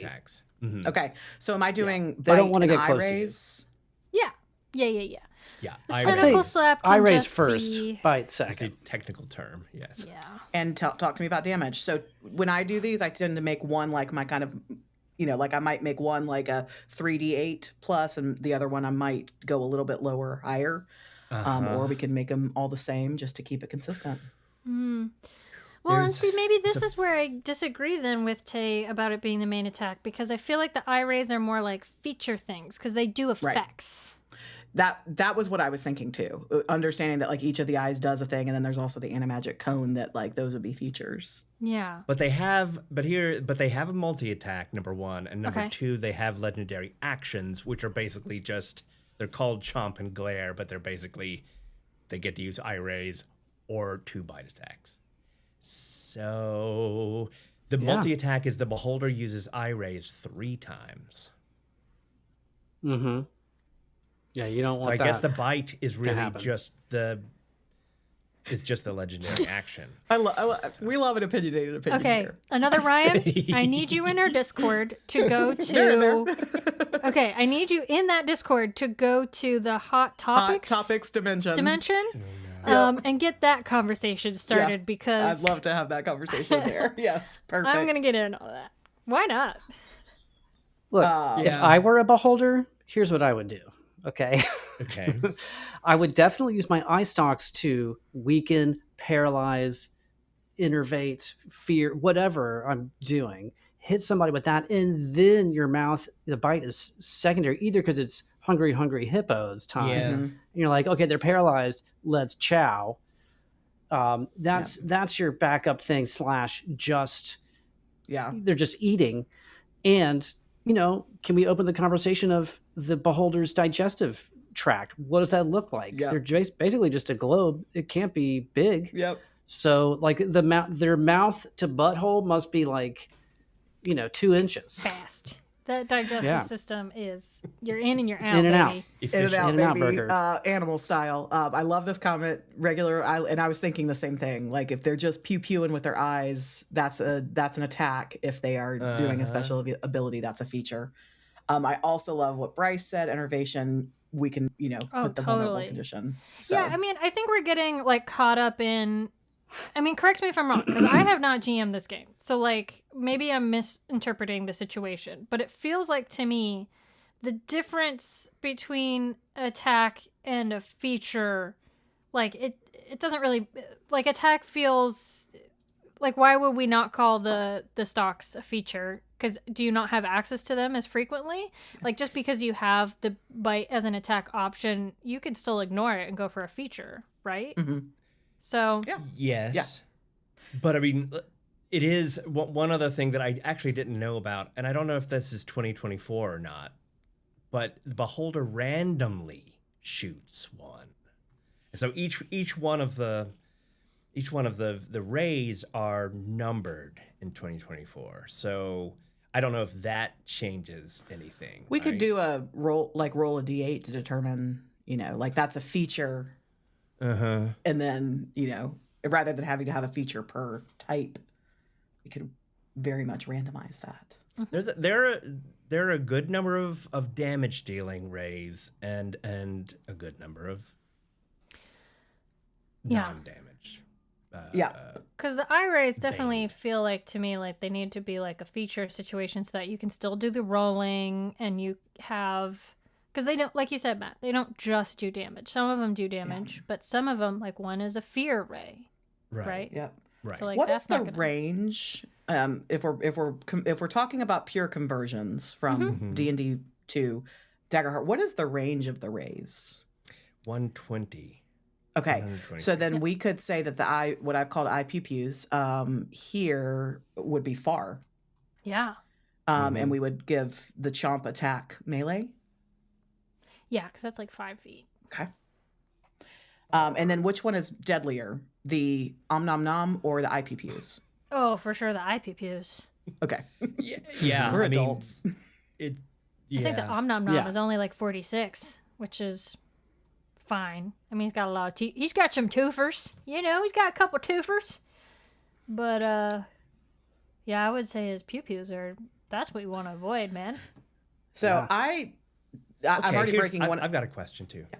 Mm-hmm. Okay, so am I doing? They don't want to get close rays? to you. Yeah. Yeah, tentacle slap. Eye rays first, bite second. That's the technical term. Yes. Yeah. And talk to me about damage. So when I do these, I tend to make one like my kind of, like I might make one like a 3d8 plus, and the other one I might go a little bit lower, or higher, or we can make them all the same just to keep it consistent. Well, and see, maybe this is where I disagree then with Tay about it being the main attack, because I feel like the eye rays are more like feature things because they do effects. Right. That was what I was thinking too. Understanding that like each of the eyes does a thing, and then there's also the animagic cone that like those would be features. Yeah. But they have a multi-attack, number one, and number two, they have legendary actions, which are basically they're called Chomp and Glare, but they're basically they get to use eye rays or 2 bite attacks. So the multi-attack is the beholder uses eye rays 3 times. Mm-hmm. Yeah, you don't want so that. I guess the bite is really just the legendary action. We love an opinionated opinion. Okay, here. Another Ryan. I need you in our Discord to go to. Okay, I need you in that Discord to go to the hot topics dimension. And get that conversation started because I'd love to have that conversation there. Yes, perfect. I'm gonna get in all that. Why not? Look, if I were a beholder, here's what I would do. Okay. I would definitely use my eye stalks to weaken, paralyze, innervate, fear, whatever I'm doing. Hit somebody with that, and then your mouth, the bite is secondary, either because it's hungry hippos time. Mm-hmm. And you're like, okay, they're paralyzed. Let's chow. That's your backup thing / just they're just eating. And can we open the conversation of the beholder's digestive tract? What does that look like? They're basically just a globe. It can't be big. Yep. So like their mouth to butthole must be like 2 inches. Fast. The digestive system is you're in and you're out. In and out. In and out, baby. Burger. Animal style. I love this comment. And I was thinking the same thing. Like if they're just pew-pewing with their eyes, that's an attack. If they are doing a special ability, that's a feature. I also love what Bryce said. Enervation. We can put the vulnerable condition. So. Yeah, I mean, I think we're getting like caught up in. I mean, correct me if I'm wrong, because I have not GM'd this game. So, like, maybe I'm misinterpreting the situation. But it feels like, to me, the difference between attack and a feature, like, it doesn't really... Like, attack feels... Like, why would we not call the stocks a feature? Because do you not have access to them as frequently? Like, just because you have the bite as an attack option, you can still ignore it and go for a feature, right? Mm-hmm. So yes, but I mean, it is one other thing that I actually didn't know about, and I don't know if this is 2024 or not. But the beholder randomly shoots one, so each one of the rays are numbered in 2024. So I don't know if that changes anything. We could do a roll a d8 to determine, like that's a feature. And then, rather than having to have a feature per type, we could very much randomize that. There are a good number of damage dealing rays and a good number of non-damage. Because the eye rays definitely feel like, to me, like they need to be like a feature situation so that you can still do the rolling and you have... Because they don't, like you said, Matt, they don't just do damage. Some of them do damage, but some of them, like one is a fear ray, right? Yep. Right. So like, What that's is the not gonna... range? If we're talking about pure conversions from D&D to Daggerheart, what is the range of the rays? 120. Okay, so then we could say that what I've called eye pew pews here would be far. Yeah. And we would give the chomp attack melee. Yeah, because that's like 5 feet. Okay. And then which one is deadlier, the om nom nom or the eye pew pews? Oh, for sure, the eye pew pews. Okay. Yeah, We're adults. I think the om nom nom is only like 46, which is fine. I mean, he's got a lot of teeth. He's got some twofers. You know, he's got a couple twofers. But, yeah, I would say his pew pews that's what you want to avoid, man. So I'm already breaking one. I've got a question too. Yeah.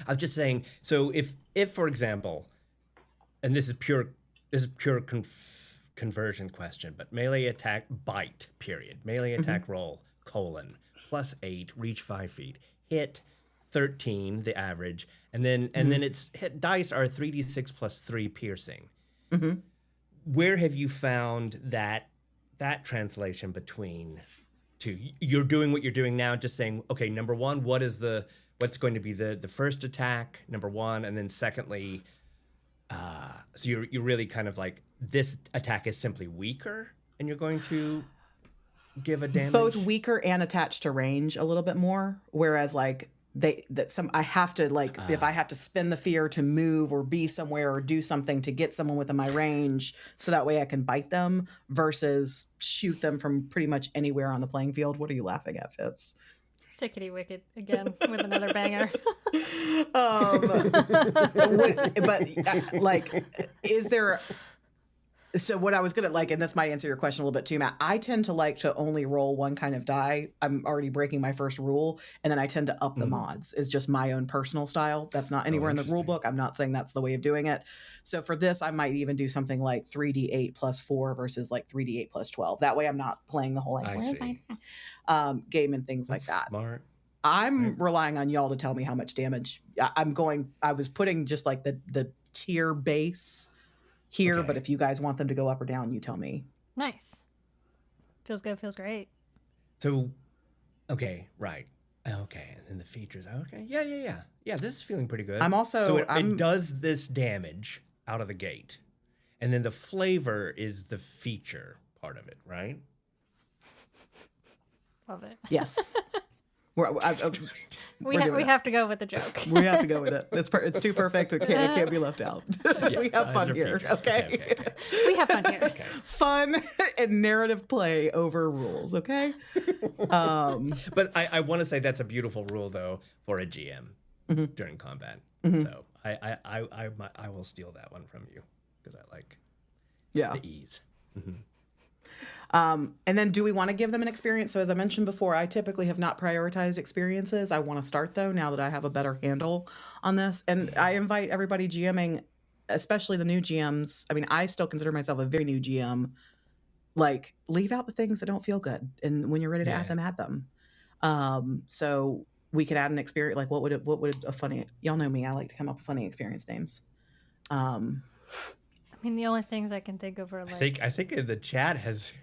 I was just saying, so if for example, and this is pure conversion question, but melee attack bite period, melee attack roll +8, reach 5 feet, hit 13 the average, and then its hit dice are 3d6 + 3 piercing. Where have you found that translation between two? You're doing what you're doing now, just saying, okay, number one, what's going to be the first attack, number one, and then secondly, so you're really kind of like, this attack is simply weaker, and you're going to give a damage? Both weaker and attached to range a little bit more, whereas like I have to like, if I have to spin the fear to move or be somewhere or do something to get someone within my range, so that way I can bite them versus shoot them from pretty much anywhere on the playing field. What are you laughing at, Fitz? Sickety wicked again with another banger. Like, is there? So what I was gonna like, and this might answer your question a little bit too, Matt. I tend to like to only roll one kind of die. I'm already breaking my first rule, and then I tend to up the mods. It's just my own personal style. That's not anywhere in the rule book. I'm not saying that's the way of doing it. So for this, I might even do something like 3d8 + 4 versus like 3d8 + 12. That way, I'm not playing the whole game and things like that. Smart. I'm relying on y'all to tell me how much damage I was putting just like the tier base here, but if you guys want them to go up or down, you tell me. Nice. Feels good. Feels great. So, okay, right. Okay, and then the features. Okay, yeah. This is feeling pretty good. I'm also... So it does this damage out of the gate. And then the flavor is the feature part of it, right? Love it. Yes. We have to go with the joke. We have to go with it. It's too perfect. It can't be left out. We have fun here. Okay. We have fun here. Okay. Fun and narrative play over rules. Okay. But I want to say that's a beautiful rule though for a GM during combat. So I will steal that one from you because I like the ease. And then do we want to give them an experience? So as I mentioned before, I typically have not prioritized experiences. I want to start though, now that I have a better handle on this. And I invite everybody GMing, especially the new GMs. I mean, I still consider myself a very new GM. Like, leave out the things that don't feel good. And when you're ready to add them. So we could add an experience. Like what would a funny, y'all know me, I like to come up with funny experience names. I mean, the only things I can think of are like... I think in the chat has...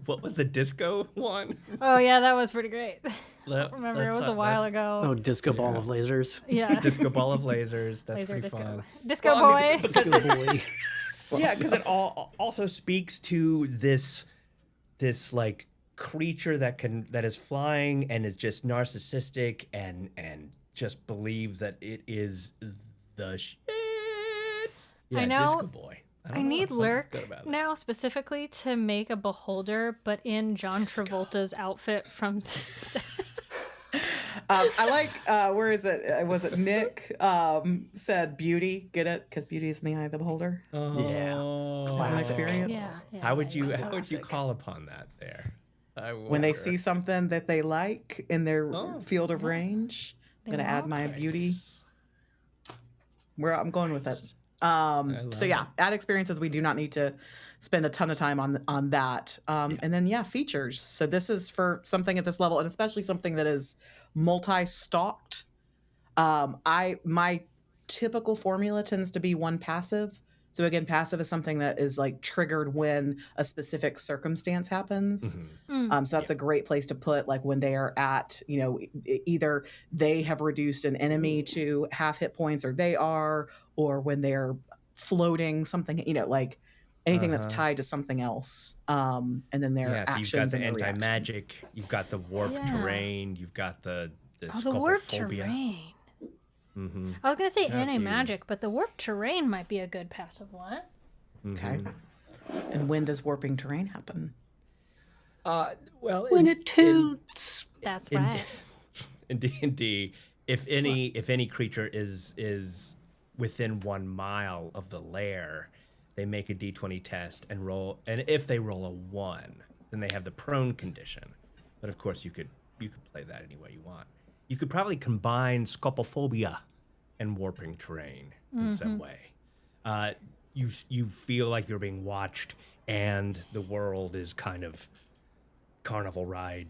What was the disco one? Oh yeah, that was pretty great. Remember, it was a while ago. Oh, disco ball of lasers. Yeah. Disco ball of lasers. That's Laser pretty disco. fun. Disco boy. Disco boy. Yeah, because it also speaks to this like creature that is flying and is just narcissistic and just believes that it is the shit. Yeah, I know. Disco boy. I need Lurk now specifically to make a beholder, but in John Travolta's outfit from... I like, where is it? Was it Nick said beauty? Get it? Because beauty is in the eye of the beholder. Oh, as an experience. Yeah, how would you call upon that there? When they see something that they like in their field of range, I'm going to add my beauty. Where I'm going with it. So yeah, ad experiences, we do not need to spend a ton of time on that. And then features. So this is for something at this level, and especially something that is multi-stalked. My typical formula tends to be one passive. So again, passive is something that is like triggered when a specific circumstance happens. So that's a great place to put, like when they are at, either they have reduced an enemy to half hit points, or they are, or when they're floating something, like anything that's tied to something else. And then their so actions. You've got the and anti-magic, you've got the warp terrain, you've got the warp terrain. I was going to say anti-magic, but the warp terrain might be a good passive one. Okay. And when does warping terrain happen? When it toots. That's right. In D&D, if any creature is within 1 mile of the lair, they make a D20 test and roll, and if they roll a 1, then they have the prone condition. But of course, you could play that any way you want. You could probably combine scopophobia and warping terrain in some way. You feel like you're being watched, and the world is kind of carnival ride,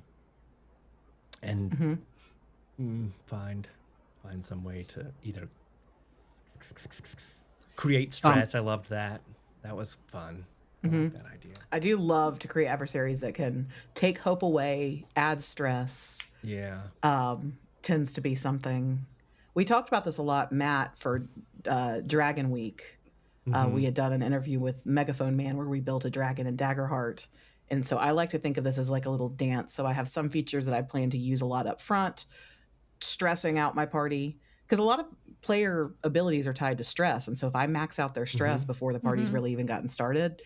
and find some way to either create stress. I loved that. That was fun. I like that idea. I do love to create adversaries that can take hope away, add stress. Yeah. Tends to be something. We talked about this a lot, Matt, for Dragon Week. We had done an interview with Megaphone Man where we built a dragon in Daggerheart. And so I like to think of this as like a little dance. So I have some features that I plan to use a lot up front, stressing out my party. Because a lot of player abilities are tied to stress. And so if I max out their stress before the party's really even gotten started,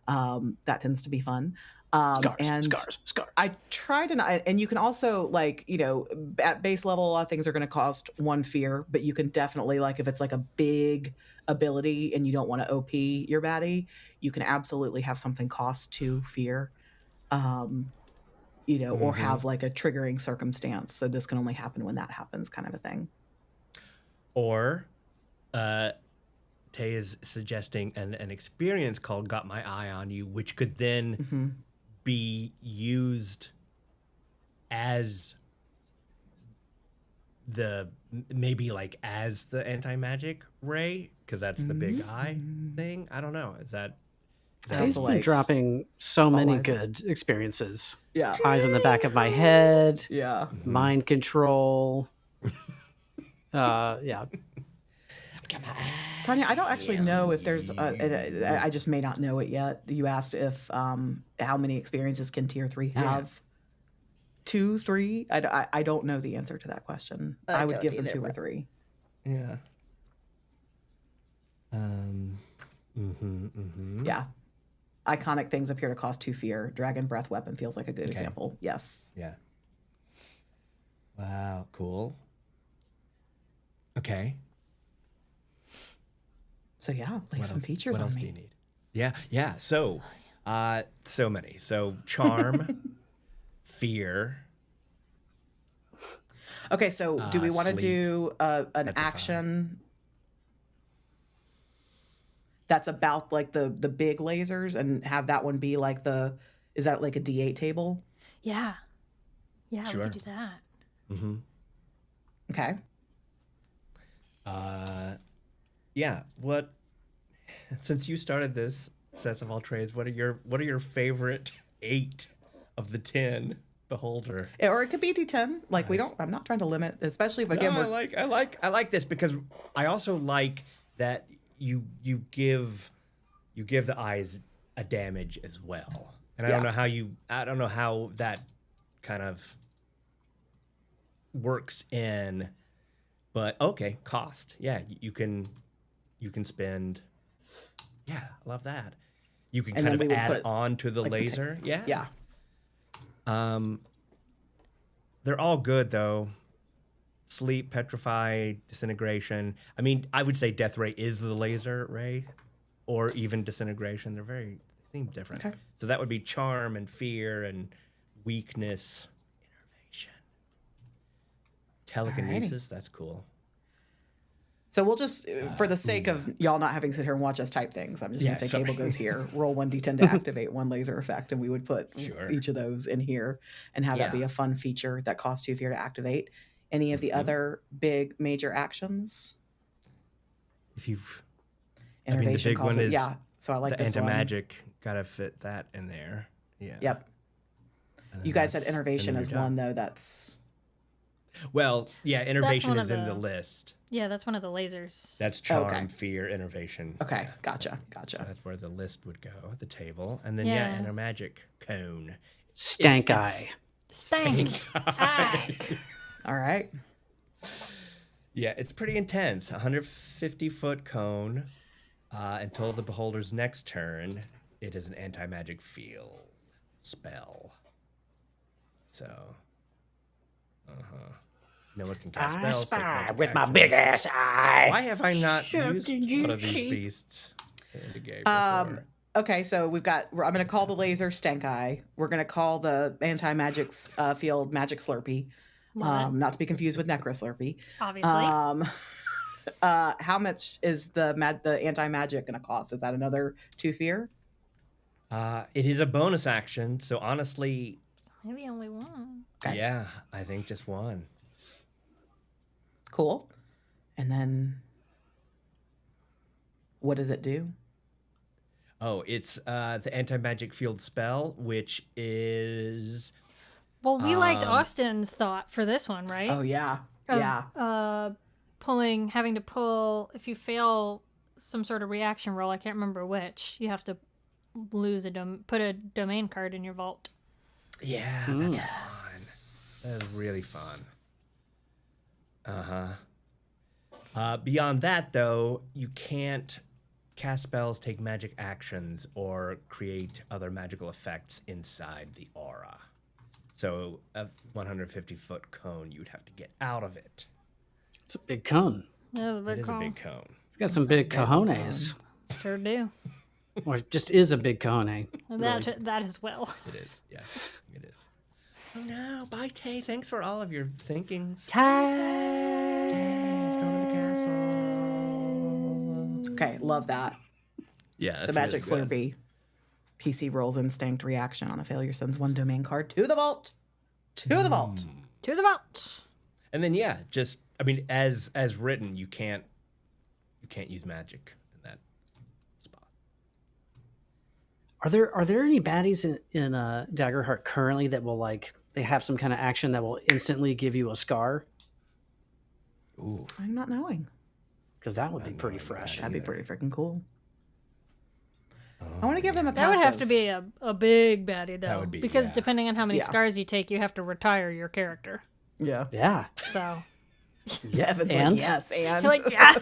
that tends to be fun. Scars. I try to not, and you can also at base level, a lot of things are going to cost 1 fear, but you can definitely, like, if it's like a big ability and you don't want to OP your baddie, you can absolutely have something cost 2 fear, or have like a triggering circumstance. So this can only happen when that happens, kind of a thing. Or, Tay is suggesting an experience called Got My Eye on You, which could then be used as as the anti-magic ray, because that's the big eye thing. I don't know. Is that He's been dropping so many good experiences. Yeah. Eyes on the back of my head. Yeah. Mind control. Yeah. Tanya, I don't actually know if there's I just may not know it yet. You asked if how many experiences can tier 3 have? 2, 3? I don't know the answer to that question. I would give them 2 or 3. Yeah. Yeah. Iconic things appear to cost 2 fear. Dragon Breath Weapon feels like a good example. Yes. Yeah. Wow, cool. Okay. So yeah, lay some features on me. What else do you need? Yeah. So, so many. So charm, fear. Okay, so do we want to do an petrify. action that's about like the big lasers, and have that one be like is that like a D8 table? Yeah. Yeah, Sure. we could do that. Okay. Yeah. What? Since you started this, Seth of all trades, what are your favorite 8 of the 10 beholder? Or it could be D10. Like, nice. I'm not trying to limit, especially if again I like this, because I also like that you give the eyes a damage as well. And I don't know how that kind of works in, but okay, cost. Yeah, you can spend. Yeah, I love that. You can kind of add on to the laser. Yeah. They're all good though. Sleep, petrify, disintegration. I mean, I would say death ray is the laser ray, or even disintegration. They seem different. Okay. So that would be charm and fear and weakness, innervation, telekinesis. Alrighty. That's cool. So we'll just, for the sake of y'all not having to sit here and watch us type things, I'm just going to say Cable goes here, roll 1d10 to activate one laser effect, and we would put each of those in here and have that be a fun feature that costs 2 fear to activate. Any of the other big major actions? If you've... Innervation the big one is so I like the this one. anti-magic. Gotta fit that in there. Yeah. Yep. You guys said innervation as one, though. That's... Well, yeah, innervation is in the list. Yeah, that's one of the lasers. That's charm, fear, innervation. Okay, yeah. gotcha. So that's where the list would go, the table. And then, anti-magic cone. Stank eye. Stank eye. All right. Yeah, it's pretty intense. 150-foot cone. Until the beholder's next turn, it is an anti-magic field spell. So, no one can cast spells. Spy with my big ass eye. Why have I not used one of these beasts in the game before? Okay, so I'm going to call the laser Stank Eye. We're going to call the anti-magic field Magic Slurpee. Not to be confused with Necro Slurpee. Obviously. How much is the anti-magic going to cost? Is that another 2 fear? It is a bonus action, so honestly... Maybe only one. Okay. Yeah, I think just one. Cool. And then... what does it do? Oh, it's the anti-magic field spell, which is... Well, we liked Austin's thought for this one, right? Oh, yeah. Having to pull, if you fail some sort of reaction roll, I can't remember which, you have to put a domain card in your vault. Yeah, that's fun. That is really fun. Beyond that, though, you can't cast spells, take magic actions, or create other magical effects inside the aura. So a 150-foot cone, you'd have to get out of it. It's a big cone. It is a big cone. It's got some big cojones. Sure do. Or it just is a big cone. That as well. It is, yeah. It is. Oh no, bye Tay. Thanks for all of your thinkings. Tay! Let's go to the castle. Okay, love that. Yeah, So Magic really Slurpee. PC rolls instinct reaction on a failure, sends one domain card to the vault. To the vault. To the vault. And then as written, you can't use magic in that spot. Are there any baddies in Daggerheart currently that will they have some kind of action that will instantly give you a scar? Ooh. I'm not knowing. Because that would be pretty fresh. That'd be pretty freaking cool. I want to give them a passive. That would have to be a big baddie, though. That would be, because depending on how many scars you take, you have to retire your character. Yeah. Yeah. So. Yeah, Evan's like, yes, and. You're like, yeah.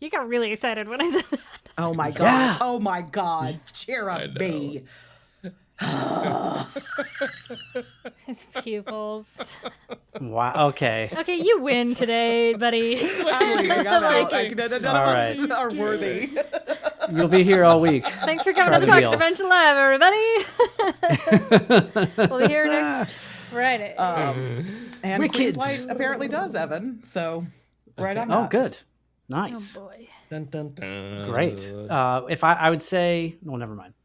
You got really excited when I said that. Oh my god. Yeah. Oh my god. Cheer up, B. His pupils. Wow. Okay. Okay, you win today, buddy. I'm leaving. I'm out. None of All us right. are worthy. You'll be here all week. Thanks for coming Try to the the Talk deal. Convention Live, everybody. We'll be here next Friday. And Wicked. Queen's Light apparently does, Evan. So, right on Oh, that. good. Oh Nice. boy. Dun, dun, dun. Great. If I would say, well, never mind.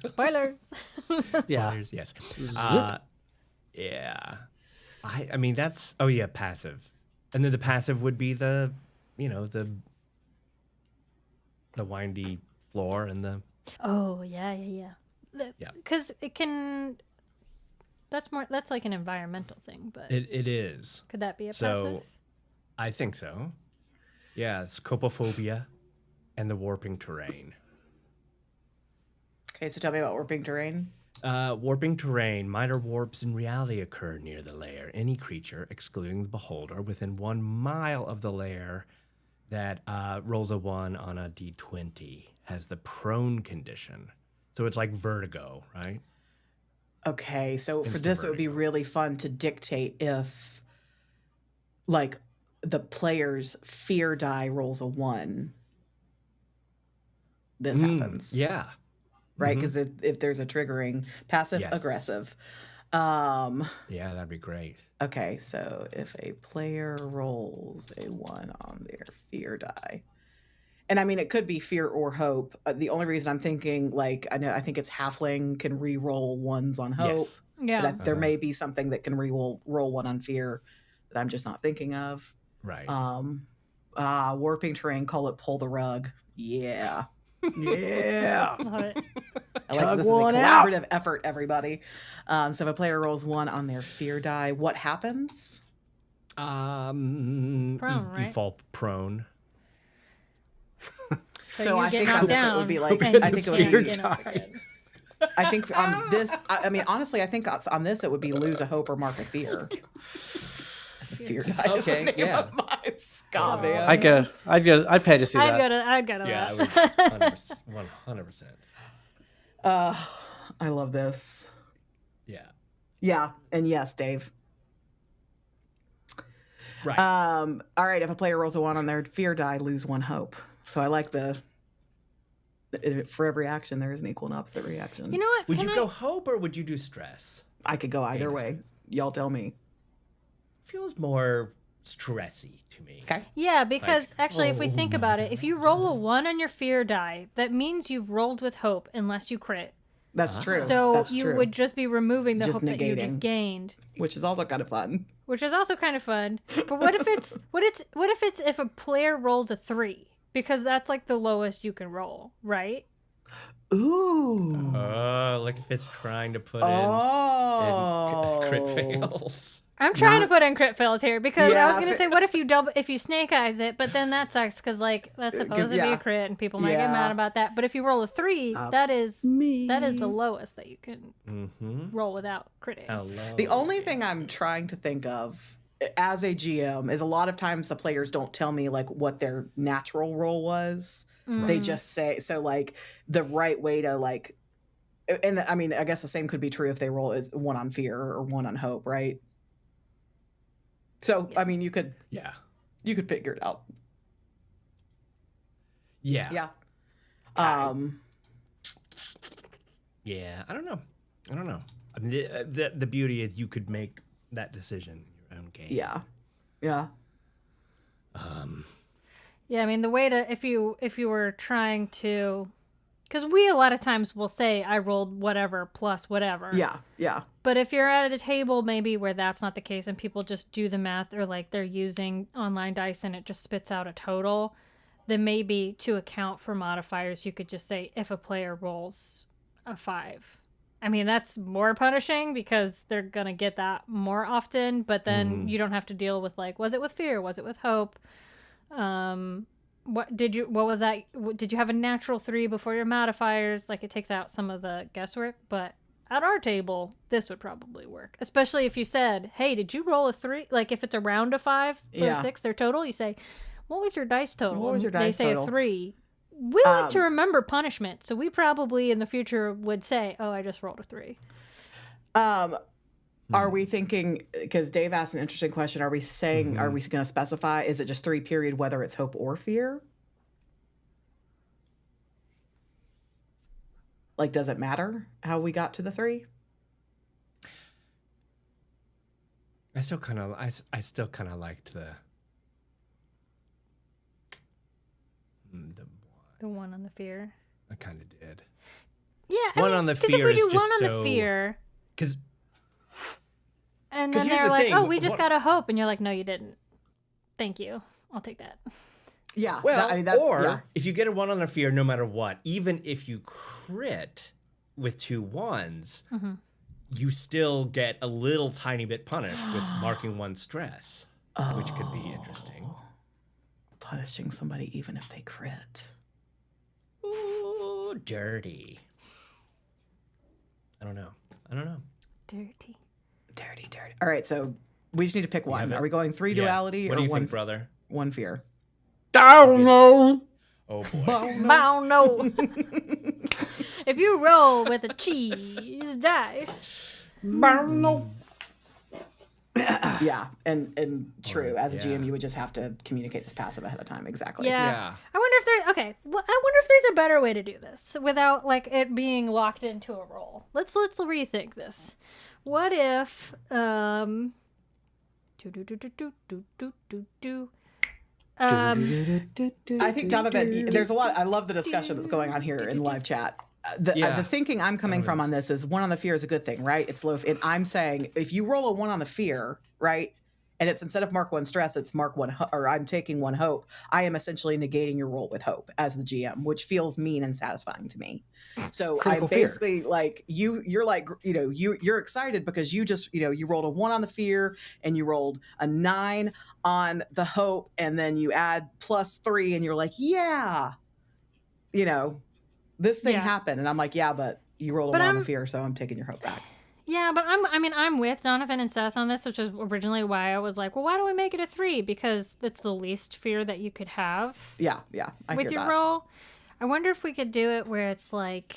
Spoilers. Yeah. Spoilers, yes. Yeah. I mean, that's... Oh, yeah, passive. And then the passive would be the windy floor and the... Oh, yeah. Yeah. Because it can... That's like an environmental thing, but... It is. Could that be a So, passive? I think so. Yeah, scopophobia and the warping terrain. Okay, so tell me about warping terrain. Warping terrain. Minor warps in reality occur near the lair. Any creature, excluding the beholder, within 1 mile of the lair that rolls a 1 on a d20 has the prone condition. So it's like vertigo, right? Okay, so for Instant this, it would be vertigo. really fun to dictate if, the player's fear die rolls a 1. This happens. Yeah. Right? Because if there's a triggering passive Yes. aggressive, Yeah, that'd be great. Okay, so if a player rolls a 1 on their fear die, and I mean it could be fear or hope. The only reason I'm thinking, like, I think it's halfling can re-roll 1s on hope. Yes. Yeah. There may be something that can roll 1 on fear that I'm just not thinking of. Right. Warping terrain, call it pull the rug. Yeah. Yeah. Love it. I like this is a collaborative effort, everybody. So if a player rolls 1 on their fear die, what happens? Prone, right? You fall prone. So I think on this it would be like, I think it would be, I think on this, I mean, honestly, I think on this it would be lose a hope or mark a fear. Fear die. Okay, yeah. God, man. I'd pay to see that. I'd go to Yeah, that. I would 100%. I love this. Yeah. Yeah, and yes, Dave. Right. All right, if a player rolls a 1 on their fear die, lose 1 hope. So I like for every action there is an equal and opposite reaction. You know what? Would you go hope or would you do stress? I could go either way. Y'all tell me. Feels more stressy to me. Okay. Yeah, because actually, if we think about it, if you roll a 1 on your fear die, that means you've rolled with hope unless you crit. That's true. So That's you true. would just be removing the Just hope that you negating. just gained, Which is also kind of fun. which is also kind of fun. But what if it's if a player rolls a 3? Because that's like the lowest you can roll, right? Ooh. Like if it's trying to put Oh. in crit fails. I'm trying to put in crit fails here because I was Yeah, gonna say, what if you snake eyes it, but then that sucks because like that's supposed to be a crit and people might get mad about that. But if you roll a 3, that is the lowest that you can roll without critting. The only thing I'm trying to think of as a GM is a lot of times the players don't tell me like what their natural roll was. They just say, so like the right way to like, and I mean, I guess the same could be true if they roll 1 on fear or 1 on hope, right? So, I mean, you could figure it out. Yeah. Yeah. Yeah. I don't know. I mean, the beauty is you could make that decision in your own game. Yeah. Yeah. Yeah, I mean the way to if you were trying to, because we a lot of times will say I rolled whatever plus whatever. Yeah. Yeah. But if you're at a table maybe where that's not the case and people just do the math or like they're using online dice and it just spits out a total, then maybe to account for modifiers you could just say if a player rolls a 5. I mean that's more punishing because they're gonna get that more often, but then you don't have to deal with like, was it with fear, was it with hope? What was that? Did you have a natural 3 before your modifiers? Like it takes out some of the guesswork, but at our table, this would probably work. Especially if you said, hey, did you roll a 3? Like if it's around a 5 or a 6, their total, you say, what was your dice total? What was your dice total? They say a 3. We like to remember punishment, so we probably in the future would say, oh, I just rolled a 3. Are we thinking, because Dave asked an interesting question, are we saying, are we going to specify, is it just 3 period, whether it's hope or fear? Like, does it matter how we got to the 3? I still kind of liked the The 1 on the fear. I kind of did. Yeah, 1 on the fear if we is do just 1 on so... the fear, Because and then here's they're the like, thing, oh, we just what- got a hope, and you're like, no, you didn't. Thank you. I'll take that. Yeah. Well, if you get a 1 on the fear, no matter what, even if you crit with 2 1s, you still get a little tiny bit punished with marking 1 stress, which could be interesting. Punishing somebody even if they crit. Ooh, dirty. I don't know. Dirty. All right, so we just need to pick one. Are we going 3 duality What or do you 1, think, brother? 1 fear? I don't know. Oh boy. Bow no. If you roll with a cheese die. Bow no. Yeah, and true. As a GM, you would just have to communicate this passive ahead of time. Exactly. Yeah. I wonder if there's a better way to do this without like it being locked into a roll. Let's rethink this. What if I think, Donovan, there's a lot. I love the discussion that's going on here in live chat. The thinking I'm coming from on this is 1 on the fear is a good thing, right? It's low. And I'm saying if you roll a 1 on the fear, right? And it's instead of mark 1 stress, it's mark 1, or I'm taking 1 hope. I am essentially negating your roll with hope as the GM, which feels mean and satisfying to me. So Critical I'm basically like, you're like, you're excited because you just, you rolled a 1 on the fear and you rolled a 9 on the hope. And then you add +3 and you're like, yeah, this thing happened. And I'm like, yeah, but you rolled a 1 on the fear. So I'm taking your hope back. Yeah, but I'm with Donovan and Seth on this, which is originally why I was like, well, why don't we make it a 3? Because that's the least fear that you could have. Yeah, I with hear your that. roll. I wonder if we could do it where it's like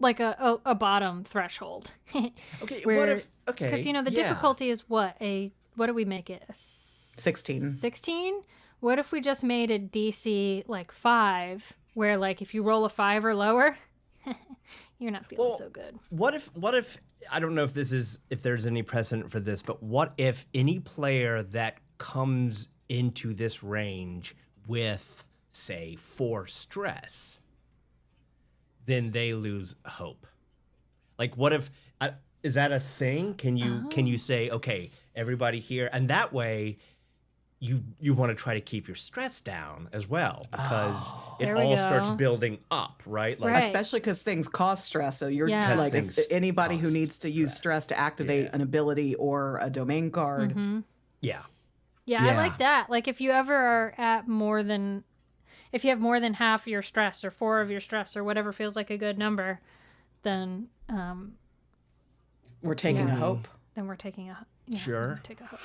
a bottom threshold. Okay, where, what if? Okay, because the difficulty is what do we make it? 16. 16. What if we just made a DC like 5, where like if you roll a 5 or lower, you're not feeling so good. What if I don't know if there's any precedent for this, but what if any player that comes into this range with, say, 4 stress, then they lose hope? Like, what if is that a thing? Can you say, okay, everybody here, and that way you want to try to keep your stress down as well, because it all starts building up, right? Like, especially because things cause stress. So you're like anybody who needs to use stress to activate an ability or a domain card. Mm-hmm. Yeah, I like that. Like if you ever are at if you have more than half your stress or 4 of your stress or whatever feels like a good number, then we're taking a hope. Then we're taking a take a hope.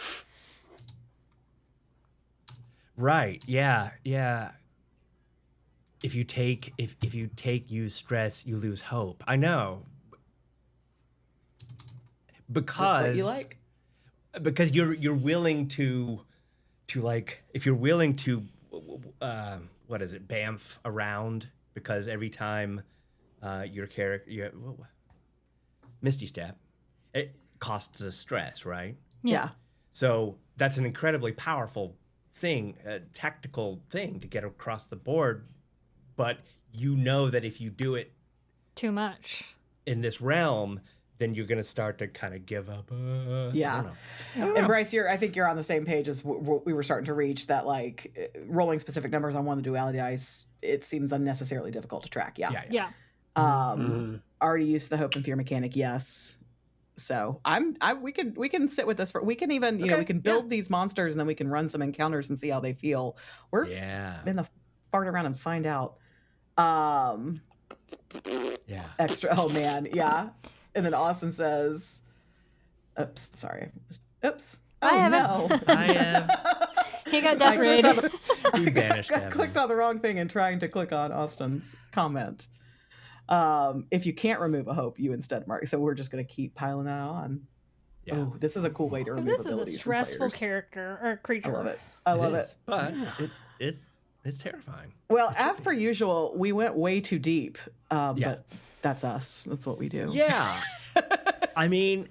Right. Yeah. If you take use stress, you lose hope. I know. Because is this what you like? Because you're willing to like, if you're willing to what is it, bamf around, because every time your character Misty Step, it costs us stress, right? Yeah. So that's an incredibly powerful thing, a tactical thing to get across the board, but that if you do it too much in this realm, then you're going to start to kind of give up. I don't know. And Bryce, I think you're on the same page as we were starting to reach, that like rolling specific numbers on one of the duality dice, it seems unnecessarily difficult to track. Yeah. Already used the hope and fear mechanic, yes. So we can sit with this we can even we can build these monsters and then we can run some encounters and see how they feel. We're in the fart around and find out. Extra. Oh man, yeah. And then Austin says, "Oops, sorry. Oops. Oh no, I have." He got death raid. He vanished. I clicked on the wrong thing and trying to click on Austin's comment. If you can't remove a hope, you instead mark. So we're just going to keep piling that on. Yeah. Oh, this is a cool way to remove abilities. This is a stressful character or creature. I love it. But it's terrifying. Well, as per usual, we went way too deep. But that's us. That's what we do. Yeah. I mean,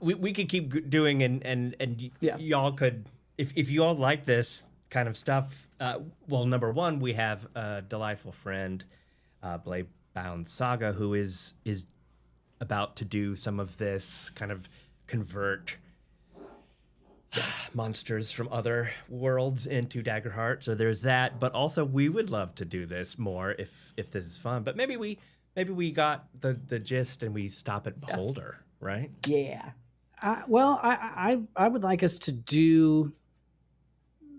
we could keep doing and y'all could, if you all like this kind of stuff. Well, number one, we have a delightful friend, Blade Bound Saga, who is about to do some of this, kind of convert monsters from other worlds into Daggerheart. So there's that. But also, we would love to do this more if this is fun. But maybe we got the gist and we stop at Beholder, right? Yeah. Well, I would like us to do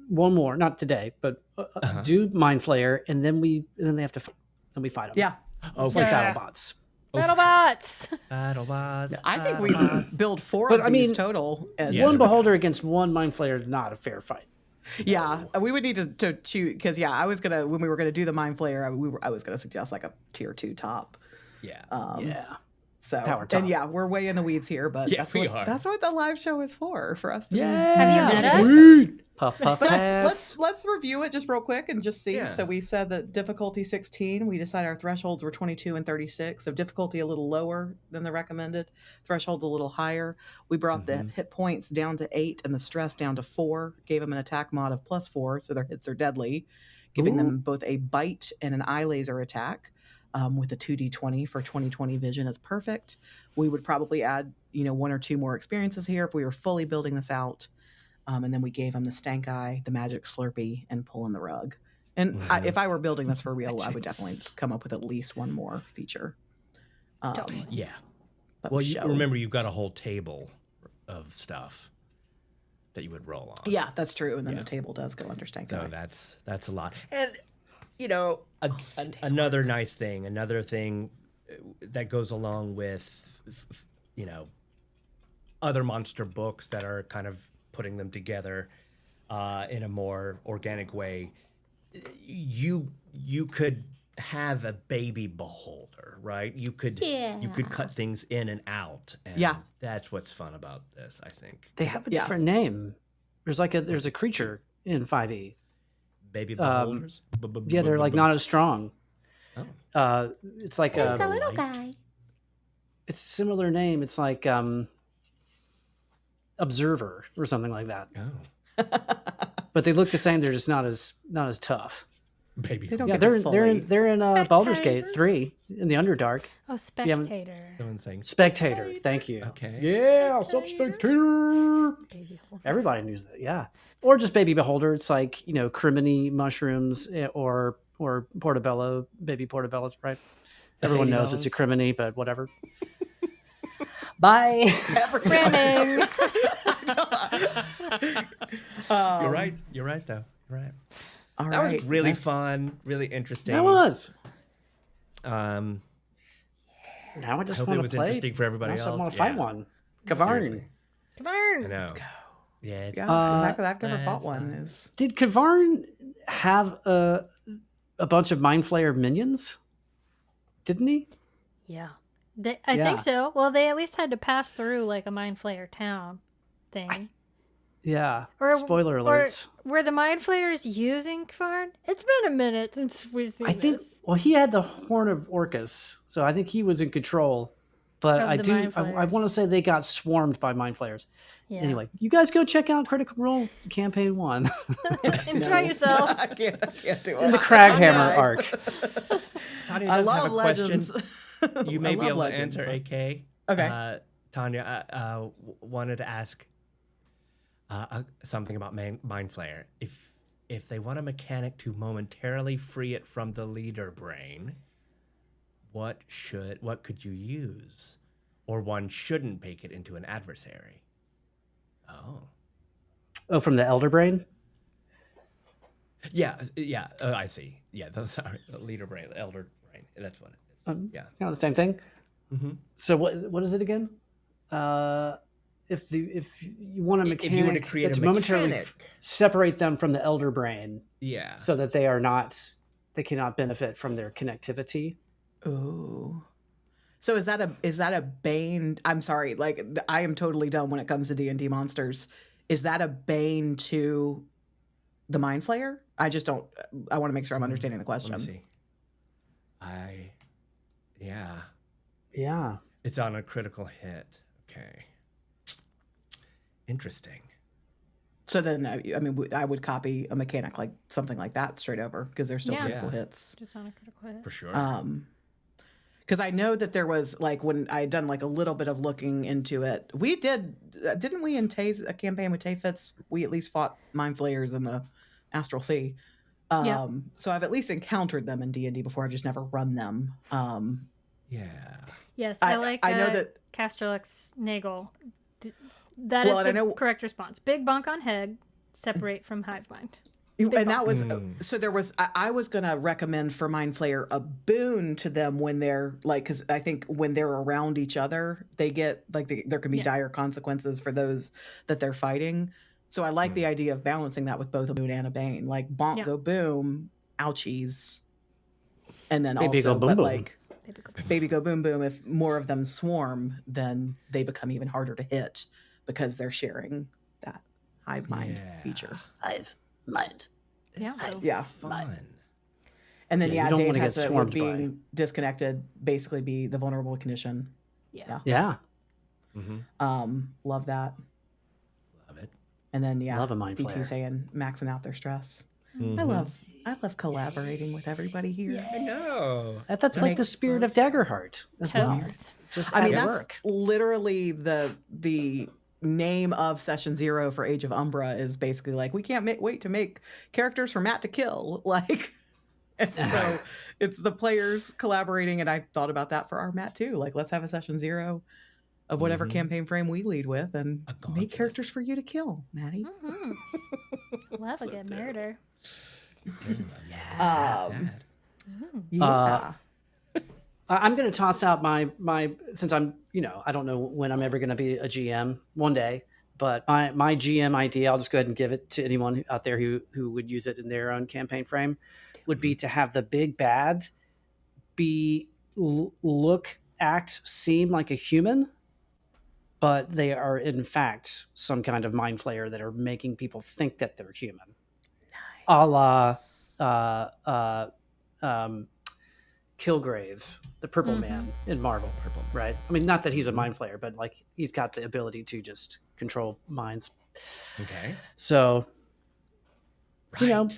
one more, not today, but do Mindflayer, and then they have to fight. Then we fight them. Yeah. It's like BattleBots. BattleBots. I think we build 4 of these total. And one Beholder against one Mindflayer is not a fair fight. Yeah, we would need to choose, because I was gonna, when we were gonna do the Mindflayer, I was gonna suggest like a tier 2 top. Yeah. So, Power talk. and yeah, we're way in the weeds here, but Yeah, that's what the live show is for us to Have you met us? Puff, puff, pass. Let's review it just real quick and just see. Yeah. So we said that difficulty 16. We decided our thresholds were 22 and 36. So difficulty a little lower than the recommended. Thresholds a little higher. We brought the hit points down to 8 and the stress down to 4. Gave them an attack mod of +4, so their hits are deadly, giving them both a bite and an eye laser attack. With a 2d20 for 20/20 vision is perfect. We would probably add, 1 or 2 more experiences here if we were fully building this out. And then we gave them the stank eye, the magic slurpee, and pulling the rug. And if I were building this for real, I would definitely come up with at least one more feature. Yeah. Well, remember, you've got a whole table of stuff that you would roll on. Yeah, that's true. And then the table does go under stank eye. So that's a lot. And another nice thing, another thing that goes along with, other monster books that are kind of putting them together in a more organic way. You could have a baby beholder, right? You could cut things in and out. And that's what's fun about this, I think. They have a different name. There's a creature in 5e. Baby beholders? Yeah, they're like not as strong. Oh. It's like a little guy. It's a similar name. It's like Observer or something like that. Oh. But they look the same. They're just not as tough. Baby. They're in Baldur's Gate 3 in the Underdark. Oh, Spectator. Someone's saying Spectator. Thank you. Okay. Yeah, what's up, Spectator? Everybody knows that. Yeah. Or just baby beholder. It's like, criminy mushrooms or portobello, baby portobellos, right? Everyone knows it's a criminy, but whatever. Bye. You're right. You're right, though. You're right. All that right. was really fun, really interesting. That was. Now I just hope want it was to play. interesting for everybody else. I want to fight one. Kavarn. I know. Yeah, I've never fought one. Did Kavarn have a bunch of Mindflayer minions? Didn't he? Yeah. I think so. Well, they at least had to pass through like a Mindflayer town thing. Yeah. Or, spoiler alerts. Or were the Mindflayers using Kavarn? It's been a minute since we've seen this. Well, he had the Horn of Orcus, so I think he was in control. But I want to say they got swarmed by Mindflayers. Yeah. Anyway, you guys go check out Critical Role Campaign 1. Enjoy yourself. I can't do it. It's in the Craghammer arc. Tanya I does love have a Legends. question. You may be able Legends, to answer, AK. Okay. Tanya, wanted to ask something about Mindflayer. If they want a mechanic to momentarily free it from the leader brain, what could you use? Or one shouldn't make it into an adversary? Oh, from the Elder Brain? Yeah. I see. Yeah, sorry, the leader brain, the elder brain. That's what it is. Yeah. The same thing. Mm-hmm. So what is it again? If you want a mechanic, if you were to create a momentarily separate them from the Elder Brain, so that they cannot benefit from their connectivity. Ooh. So is that a bane? I'm sorry, like I am totally dumb when it comes to D&D monsters. Is that a bane to the Mindflayer? I just don't. I want to make sure I'm understanding the question. Let me see. Yeah. It's on a critical hit. Okay. Interesting. So then, I would copy a mechanic like something like that straight over because they're still critical hits. Just on a critical hit. For sure. Because I know that there was like when I had done like a little bit of looking into it, we didn't we in a campaign with Tay Fitz, we at least fought Mindflayers in the Astral Sea. So I've at least encountered them in D&D before. I've just never run them. Yes, I know that Castrolux Nagel. That is the correct response. Big bonk on head, separate from hive mind. That was so there was I was gonna recommend for Mindflayer a boon to them when they're like, because I think when they're around each other they get like there can be dire consequences for those that they're fighting. So I like the idea of balancing that with both a boon and a bane, like bonk go boom, ouchies, and then baby also go boom, but boom. like Baby Go Boom Boom, if more of them swarm, then they become even harder to hit because they're sharing that hive mind feature. Hive mind. Yeah. So fun. And then you don't Dave want to has get it swarmed with being disconnected, basically be the vulnerable condition. Yeah. Love that. Love it. And then love a Mindflayer. BT saying maxing out their stress. I love collaborating with everybody here. I know. That's like the spirit of Daggerheart as well. Just I mean, at that's work. literally the name of Session 0 for Age of Umbra is basically like, we can't wait to make characters for Matt to kill. Like, and so it's the players collaborating. And I thought about that for our Matt too. Like, let's have a Session 0 of whatever campaign frame we lead with and make characters for you to kill, Maddie. Love a good murder. I'm going to toss out my since I'm, I don't know when I'm ever going to be a GM one day, but my GM idea, I'll just go ahead and give it to anyone out there who would use it in their own campaign frame, would be to have the big bad seem like a human, but they are in fact some kind of mind flayer that are making people think that they're human. Nice. A la Kilgrave, the Purple Man in Marvel. Right? I mean, not that he's a mind flayer, but like he's got the ability to just control minds. Okay. So,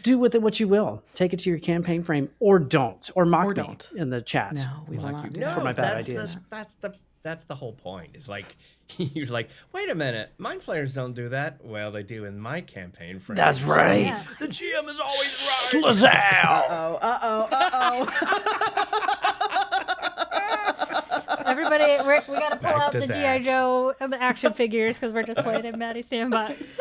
do with it what you will. Take it to your campaign frame, or don't, or mock me in the chat. No, we will not do that. For my bad ideas. That's the whole point. It's like you're like, wait a minute, mind flayers don't do that. Well, they do in my campaign frame. That's right. Yeah. The GM is always right. Slazal! Everybody, we got to pull out the G.I. Joe and the action figures because we're just playing in Maddie's sandbox.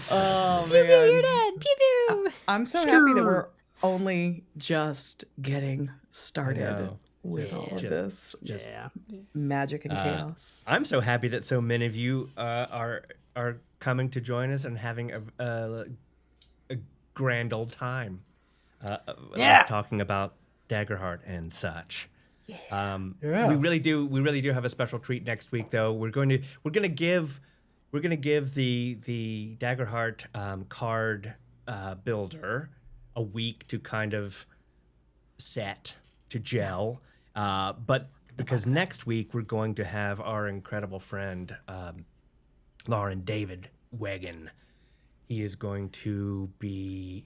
Oh, pew, man. pew, you're dead. Pew, pew. I'm so happy that we're only just getting started with all of this magic and chaos. I'm so happy that so many of you are coming to join us and having a grand old time. Us talking about Daggerheart and such. We really do have a special treat next week, though. We're gonna give the Daggerheart card builder a week to kind of set to gel, but because next week we're going to have our incredible friend Lauren David Wegan. He is going to be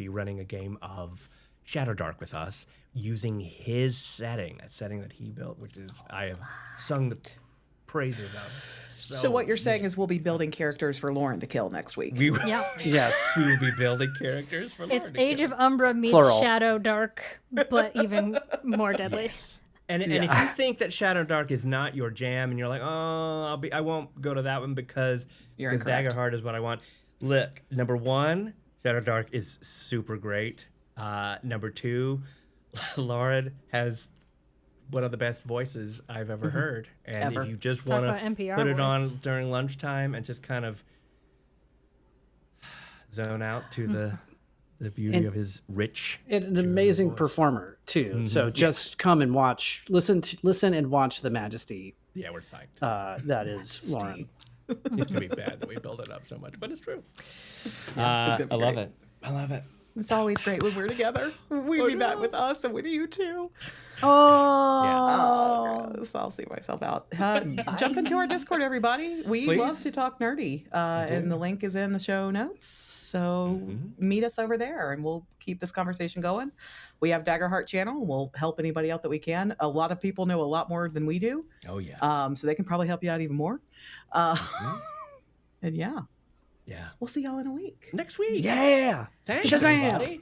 running a game of Shadowdark with us using his setting, a setting that he built, which is I have sung the praises of. So what you're saying is we'll be building characters for Lauren to kill next week. Yes, we will be building characters for Lauren. It's Age of Umbra meets Shadowdark, but even more deadly. Yes. And if you think that Shadowdark is not your jam, and you're like, I won't go to that one because Daggerheart is what I want. Look, number one, Shadowdark is super great. Number two, Lauren has one of the best voices I've ever heard. And if you just want to put it on during lunchtime and just kind of zone out to the beauty of his rich and an amazing voice. Performer too. So just come and watch, listen and watch the majesty. Yeah, we're psyched. That is Lauren. It's gonna be bad that we build it up so much, but it's true. I love it. I love it. It's always great when we're together. We mean that with us and with you too. Gross. I'll see myself out. Jump into our Discord, everybody. We love to talk nerdy, and the link is in the show notes. So meet us over there, and we'll keep this conversation going. We have Daggerheart channel. We'll help anybody out that we can. A lot of people know a lot more than we do. Oh yeah. So they can probably help you out even more. And yeah. We'll see y'all in a week. Next week. Yeah. Thanks, Shazam. everybody.